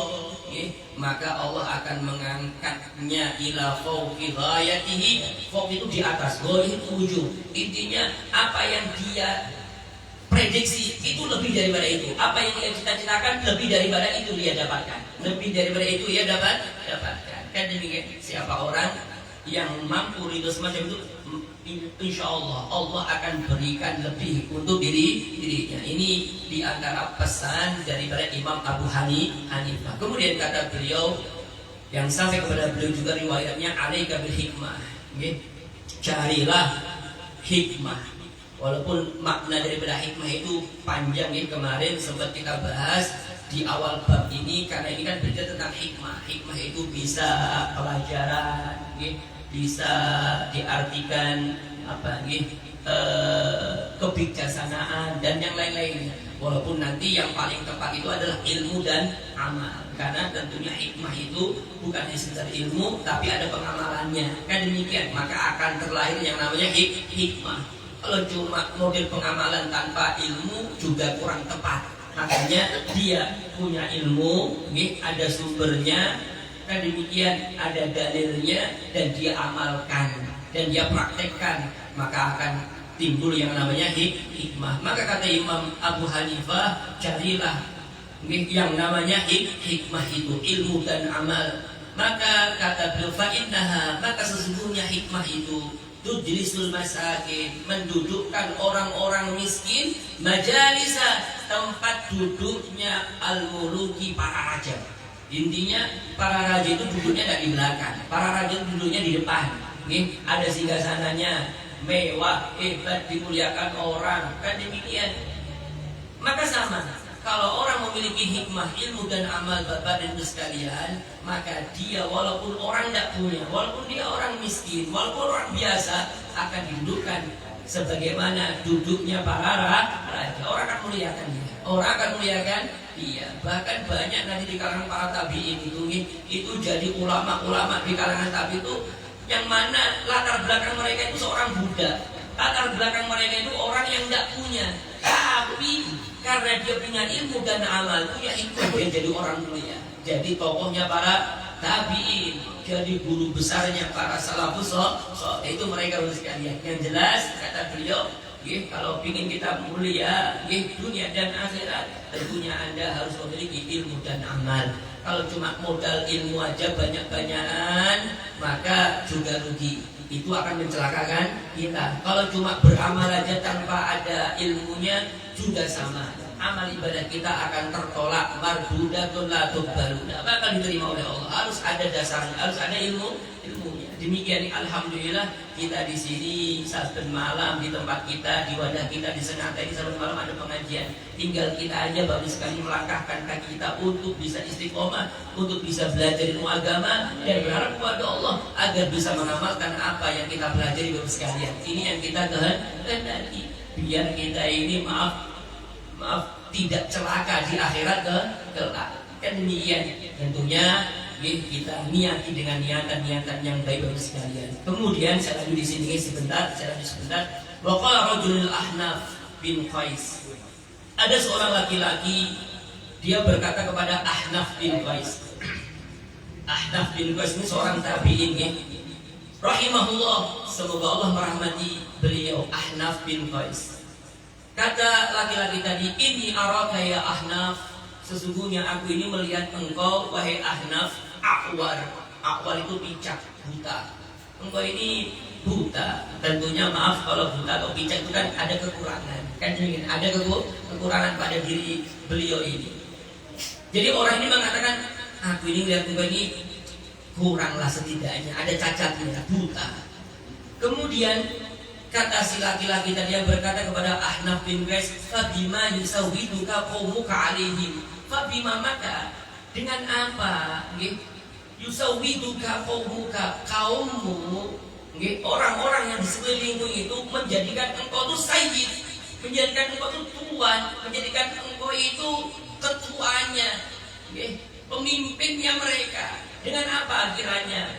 maka Allah akan mengangkatnya ila fauqi ghayatihi. Fauq itu di atas, ghayah itu ujung. Intinya apa yang dia prediksi itu lebih daripada itu. Apa yang dia cita-citakan lebih daripada itu dia dapatkan. Lebih daripada itu dia dapatkan. Kan demikian. Siapa orang yang mampu ridho semacam itu, insya Allah Allah akan berikan lebih untuk dirinya. Ini diantara pesan daripada Imam Abu Hanifah. Kemudian kata beliau yang sampai kepada beliau juga riwayatnya, alaika bil hikmah. Carilah hikmah. Walaupun makna daripada hikmah itu panjang ya, kemarin sempat kita bahas di awal bab ini, karena ini kan bercerita tentang hikmah. Hikmah itu bisa pelajaran, bisa diartikan kebijaksanaan dan yang lain-lainnya. Walaupun nanti yang paling tepat itu adalah ilmu dan amal, karena tentunya hikmah itu bukan hanya sekedar ilmu, tapi ada pengamalannya. Kan demikian, maka akan terlahir yang namanya hikmah. Kalau cuma model pengamalan tanpa ilmu juga kurang tepat. Makanya dia punya ilmu, ada sumbernya, kan demikian, ada dalilnya, dan dia amalkan dan dia praktekkan, maka akan timbul yang namanya hikmah. Maka kata Imam Abu Hanifah, carilah yang namanya hikmah itu, ilmu dan amal. Maka kata beliau, fa innaha, maka sesungguhnya hikmah itu tujlisul masakin, mendudukkan orang-orang miskin, majalisa, tempat duduknya al-muluki, para raja. Intinya para raja itu duduknya tidak di belakang, para raja itu duduknya di depan. Ada singgasananya, mewah, hebat, dimuliakan orang, kan demikian. Maka sama, kalau orang memiliki hikmah, ilmu dan amal, Bapak dan Ibu sekalian, maka dia walaupun orang tidak punya, walaupun dia orang miskin, walaupun orang biasa, akan didudukkan sebagaimana duduknya para raja. Orang akan muliakan dia. Orang akan muliakan dia. Bahkan banyak nanti di kalangan para tabi'in itu jadi ulama-ulama di kalangan tabi itu, yang mana latar belakang mereka itu seorang budak. Latar belakang mereka itu orang yang tidak punya, tapi karena dia punya ilmu dan amal, punya hikmah, dia jadi orang mulia. Jadi tokohnya para tabi'in, jadi guru besarnya para salafus saleh, itu mereka sekalian. Yang jelas kata beliau, kalau ingin kita mulia dunia dan akhirat, tentunya Anda harus memiliki ilmu dan amal. Kalau cuma modal ilmu aja banyak-banyakan, maka juga rugi. Itu akan mencelakakan kita. Kalau cuma beramal aja tanpa ada ilmunya, juga sama. Amal ibadah kita akan tertolak, mardudatun la tuqbalu, tidak akan diterima oleh Allah. Harus ada dasarnya, harus ada ilmunya. Demikian, alhamdulillah kita di sini saben malam di tempat kita, di wadah kita di Senata ini saben malam ada pengajian. Tinggal kita aja baru sekali melangkahkan kaki kita untuk bisa istiqomah, untuk bisa belajar ilmu agama, dan berharap kepada Allah agar bisa mengamalkan apa yang kita pelajari baru sekalian. Ini yang kita kehendaki, biar kita ini maaf tidak celaka di akhirat kelak. Kan demikian. Tentunya kita niati dengan niatan-niatan yang baik bagi sekalian. Kemudian saya lanjut di sini sebentar. Wa qala rajulul Ahnaf bin Qais. Ada seorang laki-laki, dia berkata kepada Ahnaf bin Qais. Ahnaf bin Qais ini seorang tabi'in, rahimahullah, semoga Allah merahmati beliau. Ahnaf bin Qais. Kata laki-laki tadi, ini araka ya Ahnaf, sesungguhnya aku ini melihat engkau wahai Ahnaf akwar. Akwar itu picak, buta. Engkau ini buta. Tentunya maaf kalau buta atau picak itu kan ada kekurangan. Kan ada kekurangan pada diri beliau ini. Jadi orang ini mengatakan, aku ini melihat engkau ini kuranglah setidaknya, ada cacatnya, buta. Kemudian kata si laki-laki tadi yang berkata kepada Ahnaf bin Qais, fabima yusawiduka qaumuka alaihim. Fabima, maka dengan apa yusawiduka qaumuka, kaummu, orang-orang yang di sekelilingmu itu menjadikan engkau itu sayyid, menjadikan engkau itu tuan, menjadikan engkau itu ketuanya, pemimpinnya mereka. Dengan apa kiranya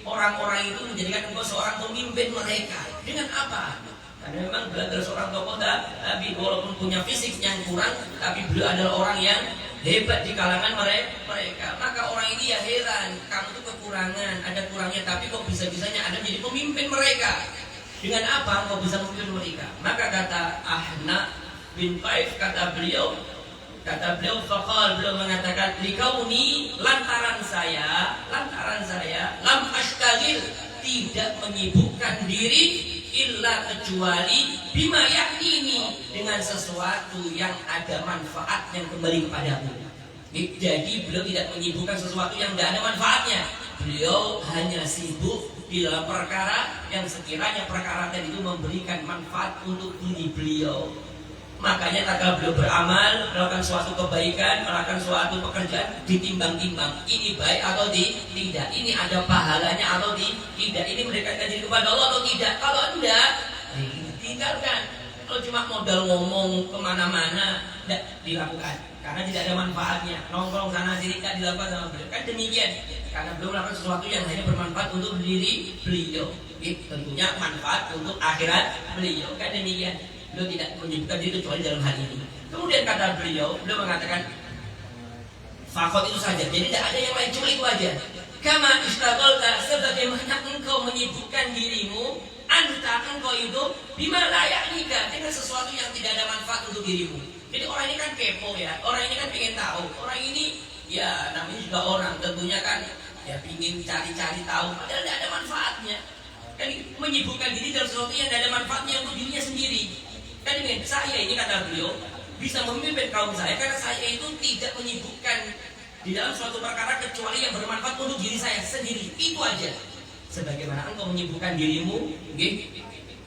orang-orang itu menjadikan engkau seorang pemimpin mereka? Dengan apa? Karena memang beliau adalah seorang tokoh, tapi walaupun punya fisik yang kurang, tapi beliau adalah orang yang hebat di kalangan mereka. Maka orang ini ya heran, kamu tuh kekurangan, ada kurangnya, tapi kok bisa-bisanya ada menjadi pemimpin mereka? Dengan apa kau bisa memimpin mereka? Maka kata Ahna bin Qaif, kata beliau, faqal, beliau mengatakan, likauni, lantaran saya lam ashtagil, tidak menyibukkan diri illa kecuali bima yakni, dengan sesuatu yang ada manfaat yang kembali kepadamu. Jadi beliau tidak menyibukkan sesuatu yang tidak ada manfaatnya. Beliau hanya sibuk di dalam perkara yang sekiranya perkara tadi itu memberikan manfaat untuk diri beliau. Makanya tatkala beliau beramal, melakukan suatu kebaikan, melakukan suatu pekerjaan, ditimbang-timbang, ini baik atau tidak, ini ada pahalanya atau tidak, ini mendekatkan diri kepada Allah atau tidak. Kalau enggak, tinggalkan. Kalau cuma modal ngomong kemana-mana, tidak dilakukan, karena tidak ada manfaatnya. Nongkrong sana sini tidak dilakukan sama beliau. Kan demikian, karena beliau melakukan sesuatu yang hanya bermanfaat untuk diri beliau. Tentunya manfaat untuk akhirat beliau. Kan demikian. Beliau tidak menyebutkan diri kecuali dalam hal ini. Kemudian kata beliau mengatakan fakot itu saja, jadi tidak ada yang lain, cuma itu aja. Kama istaghalta, sebagaimana engkau menyibukkan dirimu, engkau itu bima la ya'nika, dengan sesuatu yang tidak ada manfaat untuk dirimu. Jadi orang ini kan kepo ya, orang ini kan pengen tahu, orang ini ya namanya juga orang, tentunya kan ya ingin cari-cari tahu, padahal tidak ada manfaatnya. Kan menyibukkan diri dalam sesuatu yang tidak ada manfaatnya untuk dirinya sendiri. Kan ini saya ini, kata beliau, bisa memimpin kaum saya karena saya itu tidak menyibukkan di dalam suatu perkara kecuali yang bermanfaat untuk diri saya sendiri. Itu aja. Sebagaimana engkau menyibukkan dirimu,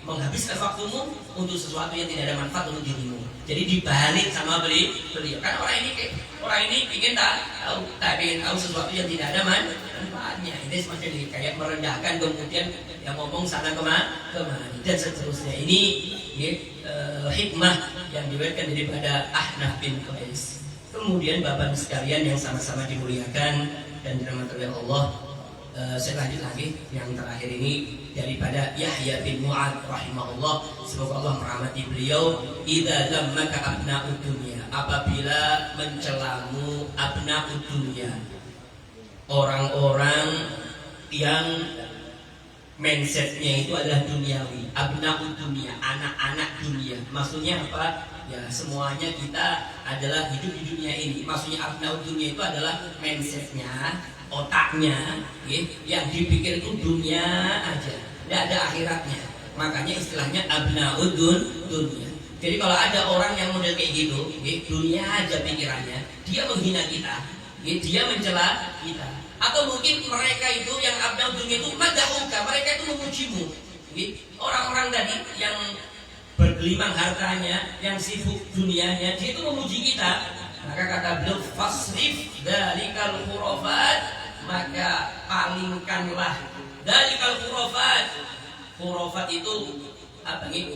menghabiskan waktumu untuk sesuatu yang tidak ada manfaat untuk dirimu. Jadi dibalik sama beliau. Kan orang ini ingin tahu sesuatu yang tidak ada manfaatnya. Ini semacam ini, kayak merendahkan, kemudian yang ngomong sana kemari dan seterusnya. Ini hikmah yang diberikan daripada Ahnaf bin Qais. Kemudian Bapak sekalian yang sama-sama dimuliakan dan dirahmati oleh Allah, saya lanjut lagi yang terakhir ini daripada Yahya bin Mu'ad rahimahullah, semoga Allah merahmati beliau. Idza lammaka abna'ud dunya, apabila mencelamu abna'ud dunya, orang-orang yang mindsetnya itu adalah duniawi, abna'ud dunya, anak-anak dunia. Maksudnya apa? Ya semuanya kita adalah hidup di dunia ini. Maksudnya abna'ud dunya itu adalah mindsetnya, otaknya, yang dipikir itu dunia aja, tidak ada akhiratnya. Makanya istilahnya abna'ud dunya. Jadi kalau ada orang yang model kayak gitu, dunia aja pikirannya, dia menghina kita, dia mencela kita. Atau mungkin mereka itu yang abna'ud dunya itu madahuka, mereka itu memujimu. Orang-orang tadi yang bergelimang hartanya, yang sibuk dunianya, dia itu memuji kita. Maka kata beliau, fasrif dalikal khurafat, maka palingkanlah dalikal khurafat. Khurafat itu apa nih?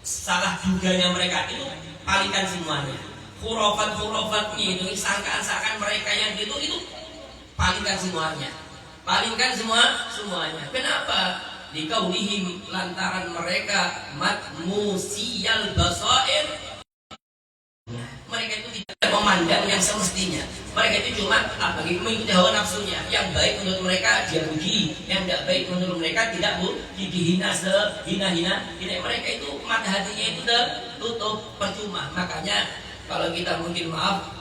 Salah duganya mereka itu palingkan semuanya. Khurafat-khurafatnya itu sangkaan-sangkaan mereka yang itu palingkan semuanya. Palingkan semuanya. Kenapa? Dikaunihim, lantaran mereka matmusiyal basair, mereka itu tidak memandang yang semestinya. Mereka itu cuma mengikuti hawa nafsunya. Yang baik menurut mereka dia puji, yang tidak baik menurut mereka tidak dihina sehina-hina. Mereka itu mata hatinya itu tertutup, percuma. Makanya kalau kita mungkin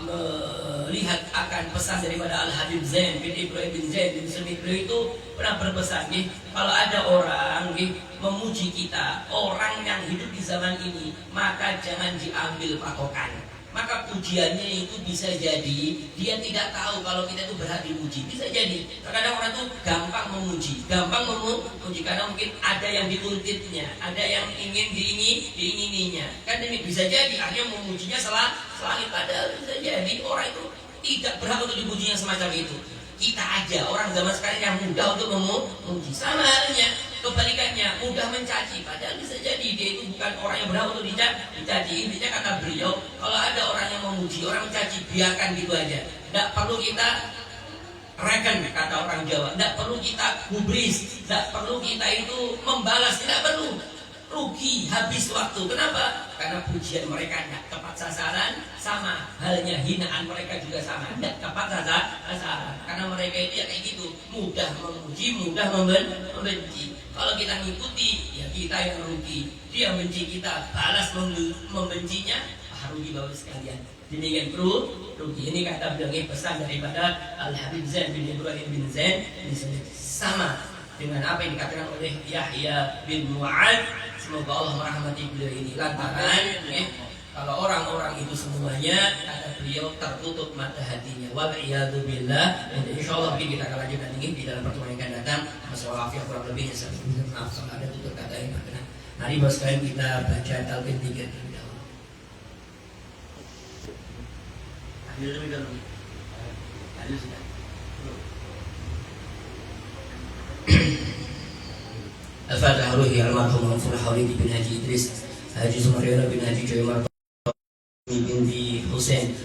melihat akan pesan daripada Al-Habib Zain bin Ibrahim bin Zain bin Semit, beliau itu pernah berpesan, kalau ada orang memuji kita, orang yang hidup di zaman ini, maka jangan diambil patokan. Maka pujiannya itu bisa jadi dia tidak tahu kalau kita itu berhak dipuji. Bisa jadi terkadang orang itu gampang memuji karena mungkin ada yang dituntutnya, ada yang ingin diingininya. Kan ini bisa jadi akhirnya memujinya selain, padahal bisa jadi orang itu tidak berhak untuk dipujinya semacam itu. Kita aja orang zaman sekarang yang mudah untuk memuji. Sama halnya kebalikannya mudah mencaci, padahal bisa jadi dia itu bukan orang yang berhak untuk dicaci. Intinya kata beliau, kalau ada orang yang memuji, orang mencaci, biarkan gitu aja. Tidak perlu kita reken, kata orang Jawa, tidak perlu kita gubris, tidak perlu kita itu membalas, tidak perlu. Rugi, habis waktu. Kenapa? Karena pujian mereka tidak tepat sasaran, sama halnya hinaan mereka juga sama, tidak tepat sasaran. Karena mereka itu ya kayak gitu, mudah memuji, mudah membenci. Kalau kita ngikuti, ya kita yang rugi. Dia benci kita, balas membencinya, rugi bapak sekalian. Demikian rugi. Ini kata beliau, pesan daripada Al-Habib Zain bin Ibrahim bin Zain sama dengan apa yang dikatakan oleh Yahya bin Mu'ad. Semoga Allah merahmati beliau ini. Lantaran kalau orang-orang itu semuanya, kata beliau, tertutup mata hatinya. Wa'iyadu billah. Dan insyaAllah kita akan lanjutkan ini di dalam pertemuan yang akan datang. Masalah afiyah kurang lebihnya saya minta maaf kalau ada tutur kata yang tak benar. Mari bos sekalian kita baca talqin 3 terlebih dahulu. Akhir terlebih dahulu. Akhir sudah. Al-Fatihah ruhi al-marhum Manfur Hawlidi bin Haji Idris, Haji Sumaryana bin Haji Joy Marhum binti Hussein,